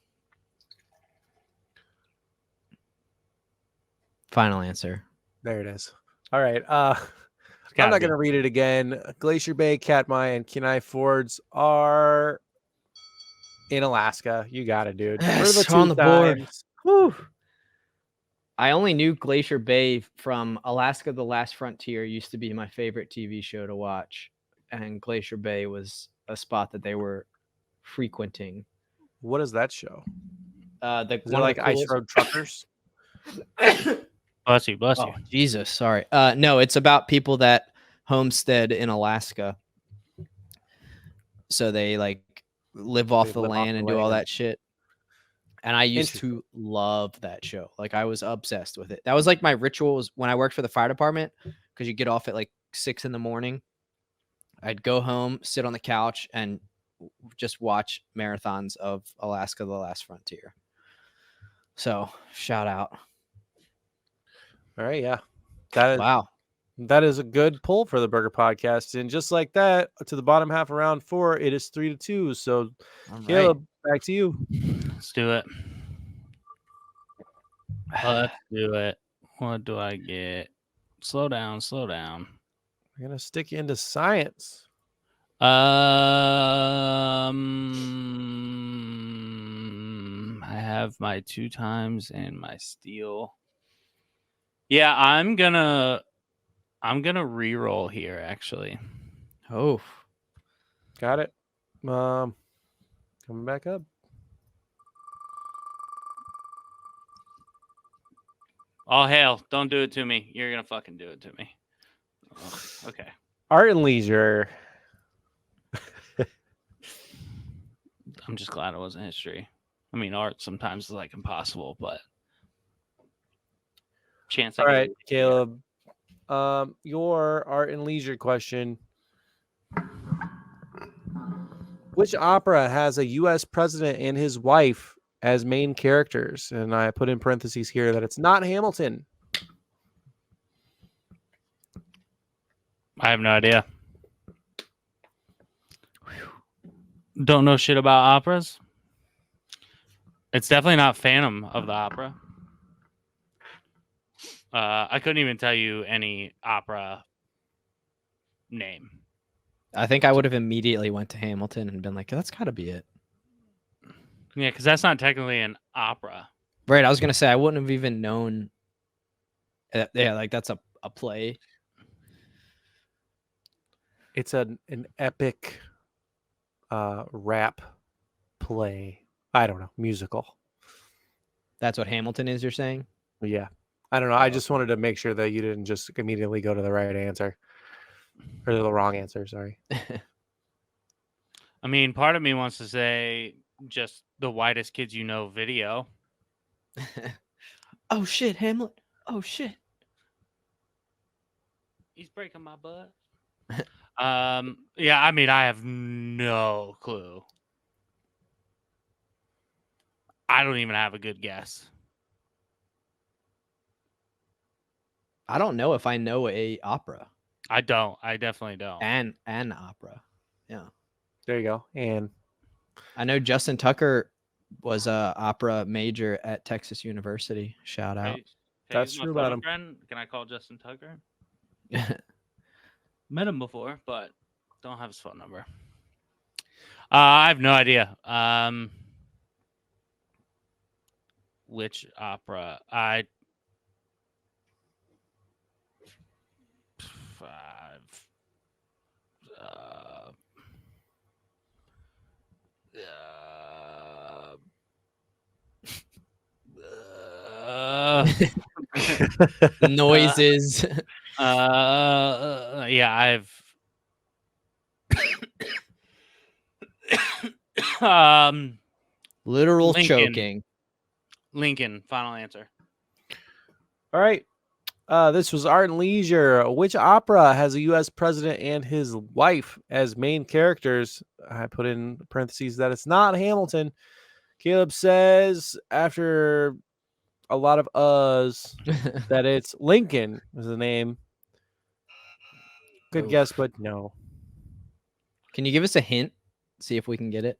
Final answer. There it is. All right. I'm not going to read it again. Glacier Bay, Katmai, and Kenai Fjords are in Alaska. You got it, dude. Yes, For on the board. times. Whew. I only knew Glacier Bay from Alaska the Last Frontier used to be my favorite TV show to watch. And Glacier Bay was a spot that they were frequenting. What is that show? The Is it one like of the Ice coolest- Road Truckers? Bless you, bless you. Oh, Jesus, sorry. No, it's about people that homestead in Alaska. So they like live off the land and do all that shit. And I used to love that show. Like I was obsessed with it. That was like my rituals when I worked for the fire department because you get off at like 6 a.m. I'd go home, sit on the couch, and just watch marathons of Alaska the Last Frontier. So shout out. All right, yeah. That is, wow. That is a good pull for the Burger Podcast. And just like that, to the bottom half of round 4, it is 3-2. So, Caleb, back to you. Let's do it. Let's do it. What do I get? Slow down, slow down. We're going to stick you into science. I have my 2 times and my steal. Yeah, I'm gonna re-roll here actually. Oh, got it. Coming back up. All hail! Don't do it to me. You're gonna fucking do it to me. Oh, okay. Art and leisure. I'm just glad it wasn't history. I mean, art sometimes is like impossible, but chance. All right, Caleb. Your art and leisure question. Which opera has a U.S. president and his wife as main characters? And I put in parentheses here that it's not Hamilton. I have no idea. Don't know shit about operas. It's definitely not Phantom of the Opera. I couldn't even tell you any opera name. I think I would have immediately went to Hamilton and been like, that's got to be it. Yeah, because that's not technically an opera. Right. I was going to say, I wouldn't have even known. Yeah, like that's a play. It's an epic rap play. I don't know, musical. That's what Hamilton is, you're saying? Yeah. I don't know. I just wanted to make sure that you didn't just immediately go to the right answer. Or the wrong answer, sorry. I mean, part of me wants to say just the Whitest Kids You Know video. Oh shit, Hamlet. Oh shit. He's breaking my butt. Yeah, I mean, I have no clue. I don't even have a good guess. I don't know if I know a opera. I don't. I definitely don't. An opera. Yeah. There you go. And I know Justin Tucker was a opera major at Texas University. Shout out. Hey, That's my true about photo him. friend. Can I call Justin Tucker? Met him before, but don't have his phone number. I have no idea. Which opera? Noises. Yeah, I've Literal Lincoln. choking. Lincoln, final answer. all right. This was Art and Leisure. Which opera has a U.S. president and his wife as main characters? I put in parentheses that it's not Hamilton. Caleb says after a lot of uhs that it's Lincoln is the name. Good Oof. guess, but no. Can you give us a hint? See if we can get it.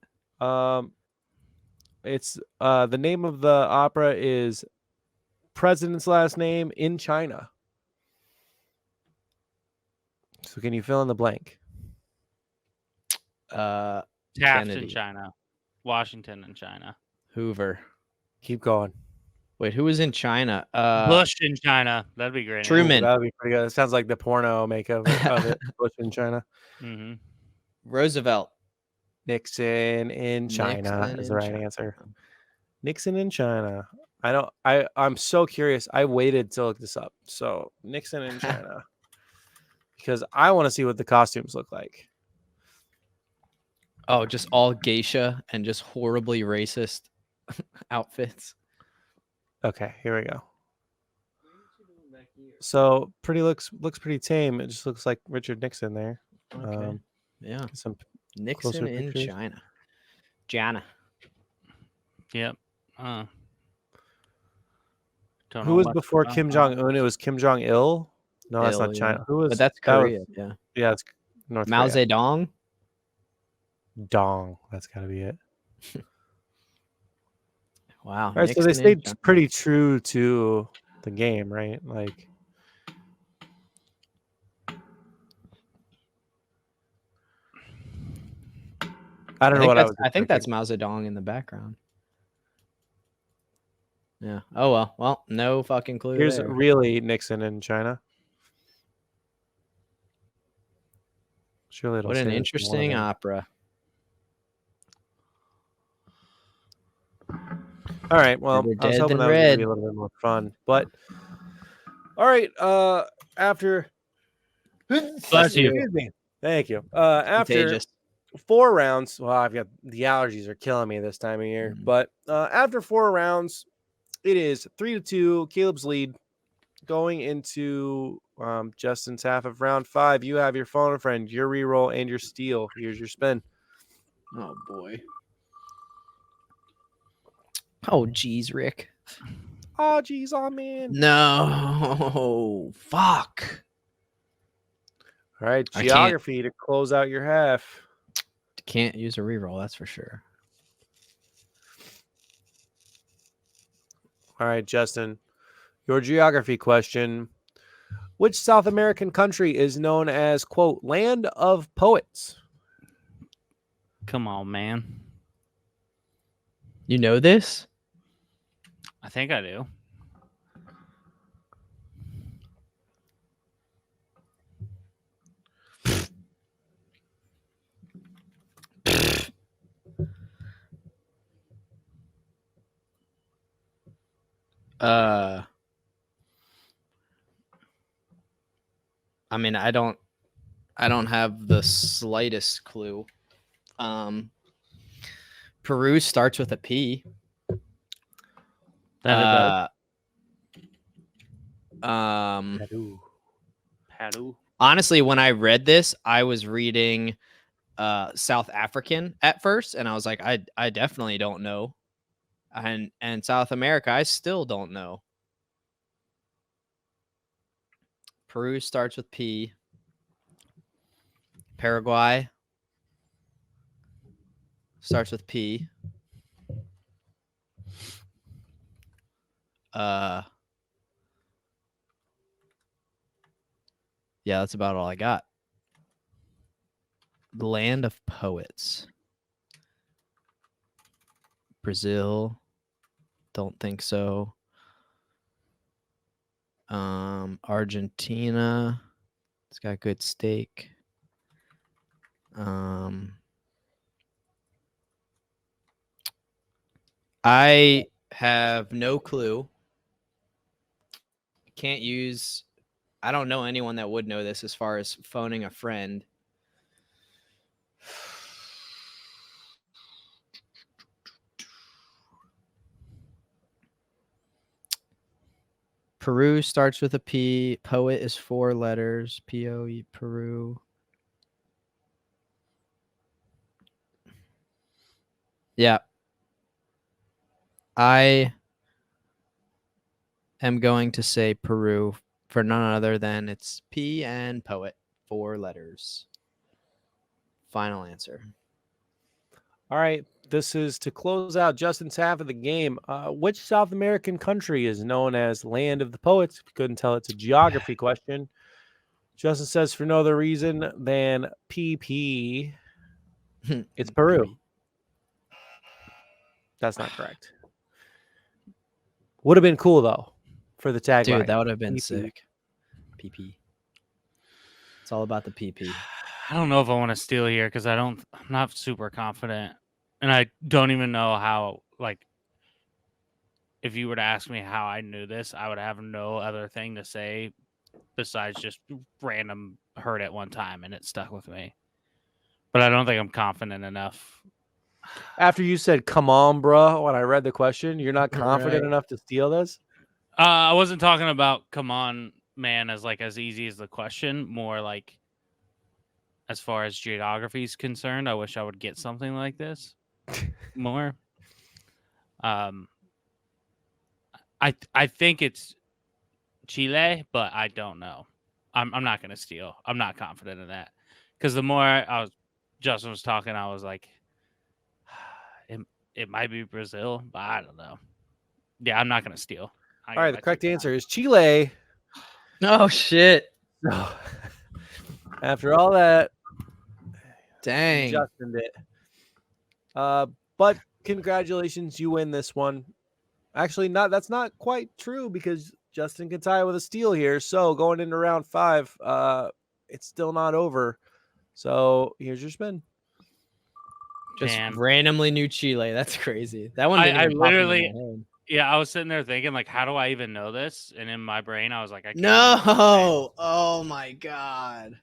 It's the name of the opera is President's Last Name in China. So can you fill in the blank? Taft Kennedy. in China. Washington in China. Hoover. Keep going. Wait, who was in China? Bush in China. That'd be great. Truman. That would be pretty good. It sounds like the porno makeup of it. Bush in China. Mm-hmm. Roosevelt. Nixon in China Nixon is the in right China. answer. Nixon in China. I'm so curious. I waited to look this up. So Nixon in China. Because I want to see what the costumes look like. Oh, just all geisha and just horribly racist outfits. Okay, here we go. So looks pretty tame. It just looks like Richard Nixon there. Okay. Yeah. Some Nixon closer in pictures. China. Jana. Yep. Who was before Kim Jong-un? It was Kim Jong-il? No, that's not Il, China. yeah. Who was But that's that was- Korea. Yeah. yeah, it's North Mao Korea. Zedong. Dong. That's got to be it. Wow. All right, so they Nixon in stayed China. pretty true to the game, right? Like, I don't know what I was. I think that's expecting. Mao Zedong in the background. Yeah. Oh well. Well, no fucking clue. Here's there. really Nixon in China. Surely it'll What say an this in one of interesting them. opera. All right. Well, Better I was dead hoping than that was going to red. be a little bit more fun, but all right. After Bless you. Excuse me. Thank you. After Contagious. 4 rounds, well, I've got the allergies are killing me this time of year, Mhm. but after 4 rounds, it is 3-2. Caleb's lead going into Justin's half of round 5. You have your phone a friend, your reroll, and your steal. Here's your spin. Oh boy. Oh geez, Rick. Oh, geez, oh man. No. Fuck. All right, I can't. geography to close out your half. Can't use a reroll, that's for sure. All right, Justin, your geography question. Which South American country is known as, quote, land of poets? Come on, man. You know this? I think I do. I mean, I don't I don't have the slightest clue. Peru starts with a P. That it does. Peru. Honestly, when I read this, I was reading South African at first, and I was like, I definitely don't know. And South America, I still don't know. Peru starts with P. Paraguay starts with P. Yeah, that's about all I got. The land of poets. Brazil. Don't think so. Argentina. It's got good steak. I have no clue. Can't use. I don't know anyone that would know this as far as phoning a friend. Peru starts with a P. Poet is 4 letters. P-O-E, Peru. Yeah. I am going to say Peru for none other than it's P and poet, 4 letters. Final answer. All right. This is to close out Justin's half of the game. Which South American country is known as Land of the Poets? If you couldn't tell, it's a geography question. Justin says for no other reason than PP. It's Peru. That's not correct. Would have been cool, though, for the tagline. Dude, that would have been PP. sick. PP. It's all about the PP. I don't know if I want to steal here because I'm not super confident, and I don't even know how. Like, if you were to ask me how I knew this, I would have no other thing to say besides just random heard it one time and it stuck with me. But I don't think I'm confident enough. After you said, come on, bro, when I read the question, you're not confident enough to steal this? I wasn't talking about come on, man, as easy as the question. More like as far as geography is concerned, I wish I would get something like this more. I think it's Chile, but I don't know. I'm not gonna steal. I'm not confident in that because the more Justin was talking, I was like, it might be Brazil, but I don't know. Yeah, I'm not gonna steal. All right, the correct answer is Chile. Oh shit! So, after all that, dang, Justin did. But congratulations, you win this one. Actually, that's not quite true because Justin can tie with a steal here. So going into round 5, it's still not over. So here's your spin. Just randomly knew Chile. That's crazy. That one didn't I even literally, pop in my head. Yeah, I was sitting there thinking, like, how do I even know this? And in my brain, I was like, I can't. No. Oh my god.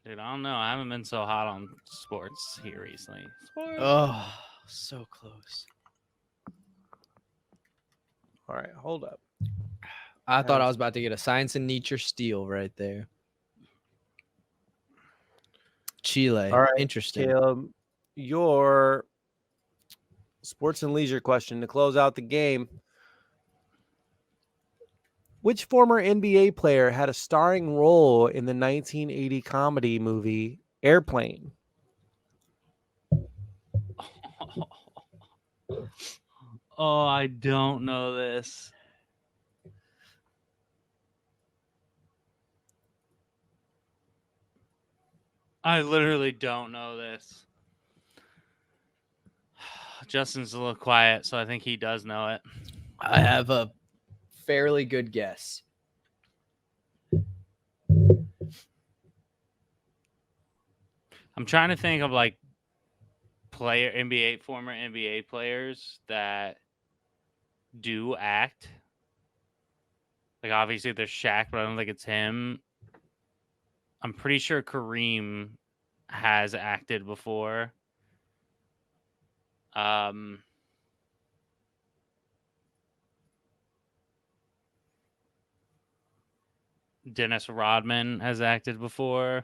Dude, I don't know. I haven't been so hot on sports here recently. Sports. Oh, so close. All right, hold up. I thought I was about to get a science and nature steal right there. Chile. All right, interesting. Caleb, your sports and leisure question to close out the game. Which former NBA player had a starring role in the 1980 comedy movie Airplane? Oh, I don't know this. I literally don't know this. Justin's a little quiet, so I think he does know it. I have a fairly good guess. I'm trying to think of like former NBA players that do act. Like obviously there's Shaq, but I don't think it's him. I'm pretty sure Kareem has acted before. Dennis Rodman has acted before.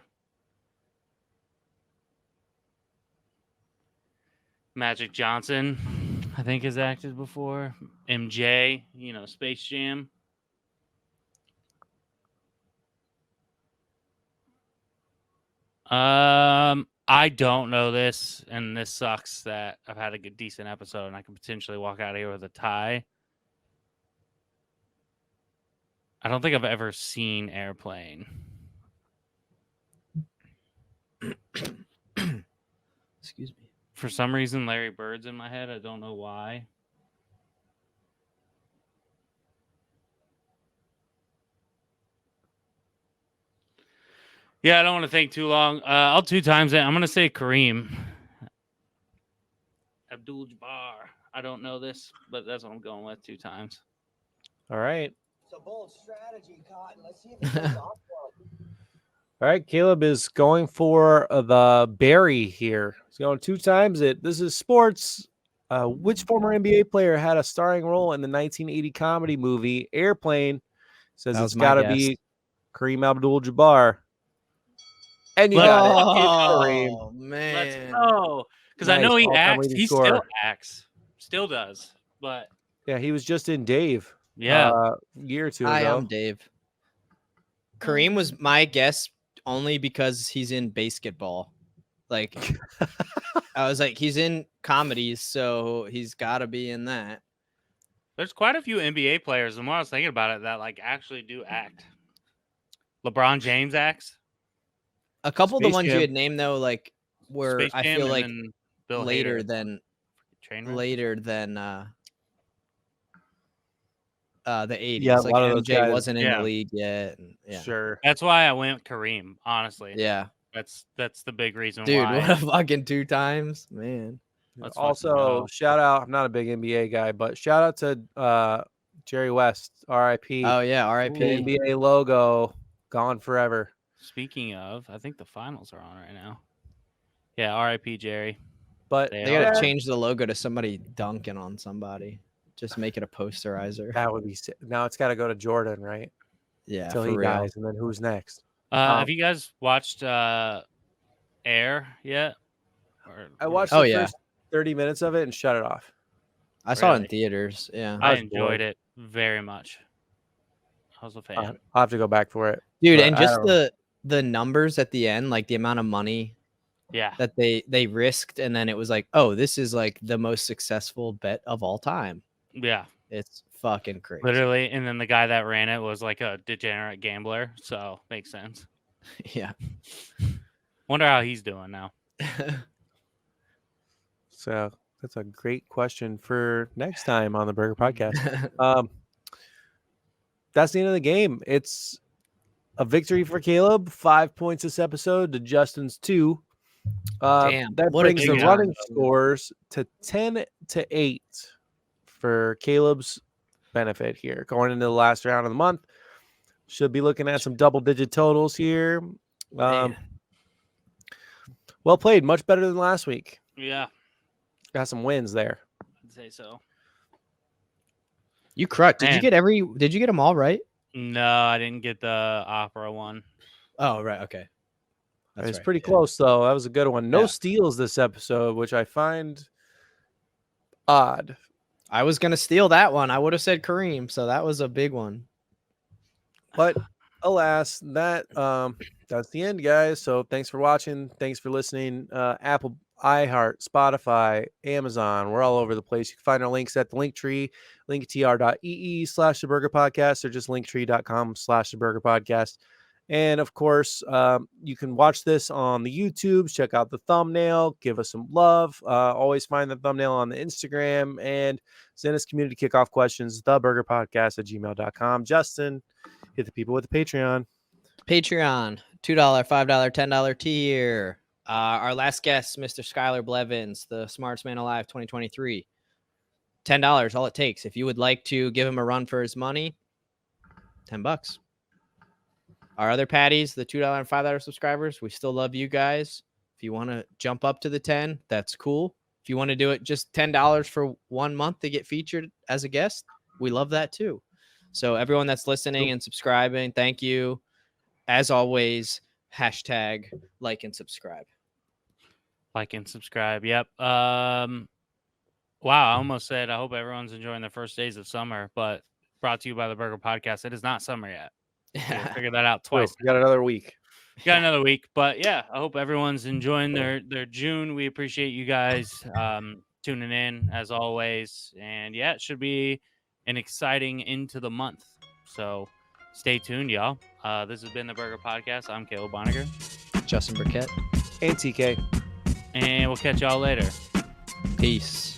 Magic Johnson, I think, has acted before. MJ, Space Jam. I don't know this, and this sucks that I've had a good, decent episode, and I could potentially walk out of here with a tie. I don't think I've ever seen Airplane. Excuse me. For some reason, Larry Bird's in my head. I don't know why. Yeah, I don't want to think too long. I'll 2 times it. I'm going to say Kareem Abdul-Jabbar. I don't know this, but that's what I'm going with 2 times. All right. It's a bold strategy, Cotton. Let's see if it goes off well. All right. Caleb is going for the Barry here. He's going 2 times it. This is sports. Which former NBA player had a starring role in the 1980 comedy movie Airplane? Says That it's was my got to guess. be Kareem Abdul-Jabbar. And you got it. It's Kareem. Oh man. Let's go. Because I Nice. know he All-time acts. leading He scorer. still acts. Still does. But Yeah, he was just in Dave. yeah. A year or 2 Hi, ago. I'm Dave. Kareem was my guess only because he's in basketball. Like, I was like, he's in comedies, so he's got to be in that. There's quite a few NBA players, the more I was thinking about it, that actually do act. LeBron James acts. A couple of the Space ones Jam. you had named though, like were Space I Jam feel and like then Bill later Hader. than Trainwreck? the 80s. Yeah, a like lot of those MJ guys- wasn't in Yeah. the league yet. And, yeah. Sure. That's why I went Kareem, honestly. Yeah. That's the big reason Dude, why. what a fucking 2 times, man. Let's fucking Also, go. shout out. I'm not a big NBA guy, but shout out to Jerry West, RIP. Oh yeah, The RIP. NBA logo gone forever. Speaking of, I think the finals are on right now. Yeah, R.I.P. Jerry. But They They are. got to change the logo to somebody dunking on somebody. Just make it a posterizer. that would be sick. Now it's got to go to Jordan, right? Yeah, Until for he real. dies, and then who's next? Have you guys watched Air yet? I watched Oh, the yeah. first 30 minutes of it and shut it off. I saw it in Really? theaters. Yeah. I was enjoyed bored. it very much. I was a fan. I'll have to go back for it. Dude, but and I just don't- the numbers at the end, like the amount of money Yeah. that they risked, and then it was like, oh, this is like the most successful bet of all time. Yeah. It's fucking crazy. Literally. And then the guy that ran it was like a degenerate gambler. So makes sense. Yeah. Wonder how he's doing now. So that's a great question for next time on the Burger Podcast. That's the end of the game. It's a victory for Caleb, 5 points this episode to Justin's 2. Damn, That what a brings the big running episode. scores to 10-8 for Caleb's benefit here. Going into the last round of the month, should be looking at some double-digit totals here. Man. Well played, much better than last week. Yeah. Got some wins there. I'd say so. You crushed. Did Man. you get them all right? No, I didn't get the opera one. Oh, right. Okay. It's right, pretty yeah. close, though. That was a good one. No Yeah. steals this episode, which I find odd. I was gonna steal that one. I would have said Kareem, so that was a big one. But alas, that's the end, guys. So thanks for watching. Thanks for listening. Apple, iHeart, Spotify, Amazon. We're all over the place. You can find our links at the Linktree, linktr.ee/The Burger Podcast, or just linktree.com/The Burger Podcast. And of course, you can watch this on the YouTube. Check out the thumbnail. Give us some love. Always find the thumbnail on the Instagram and send us community kickoff questions. theburgerpodcast@gmail.com. Justin, hit the people with the Patreon. Patreon, $2, $5, $10 tier. Our last guest, Mr. Skylar Blevins, the smartest man alive 2023. $10, all it takes. If you would like to give him a run for his money, $10. our other patties, the $2 and $5 subscribers, we still love you guys. If you want to jump up to the 10, that's cool. If you want to do it just $10 for 1 month to get featured as a guest, we love that too. So everyone that's listening and subscribing, thank you. As always, hashtag like and subscribe. Like and subscribe. Yep. Wow, I almost said I hope everyone's enjoying their first days of summer, but brought to you by the Burger Podcast. It is not summer yet. We'll figure that out twice. We got another week. Got another week, but yeah, I hope everyone's enjoying their June. We appreciate you guys tuning in as always, and yeah, it should be an exciting into the month. So stay tuned, y'all. This has been the Burger Podcast. I'm Caleb Boniger, Justin Burkett, And TK. and we'll catch y'all later. Peace.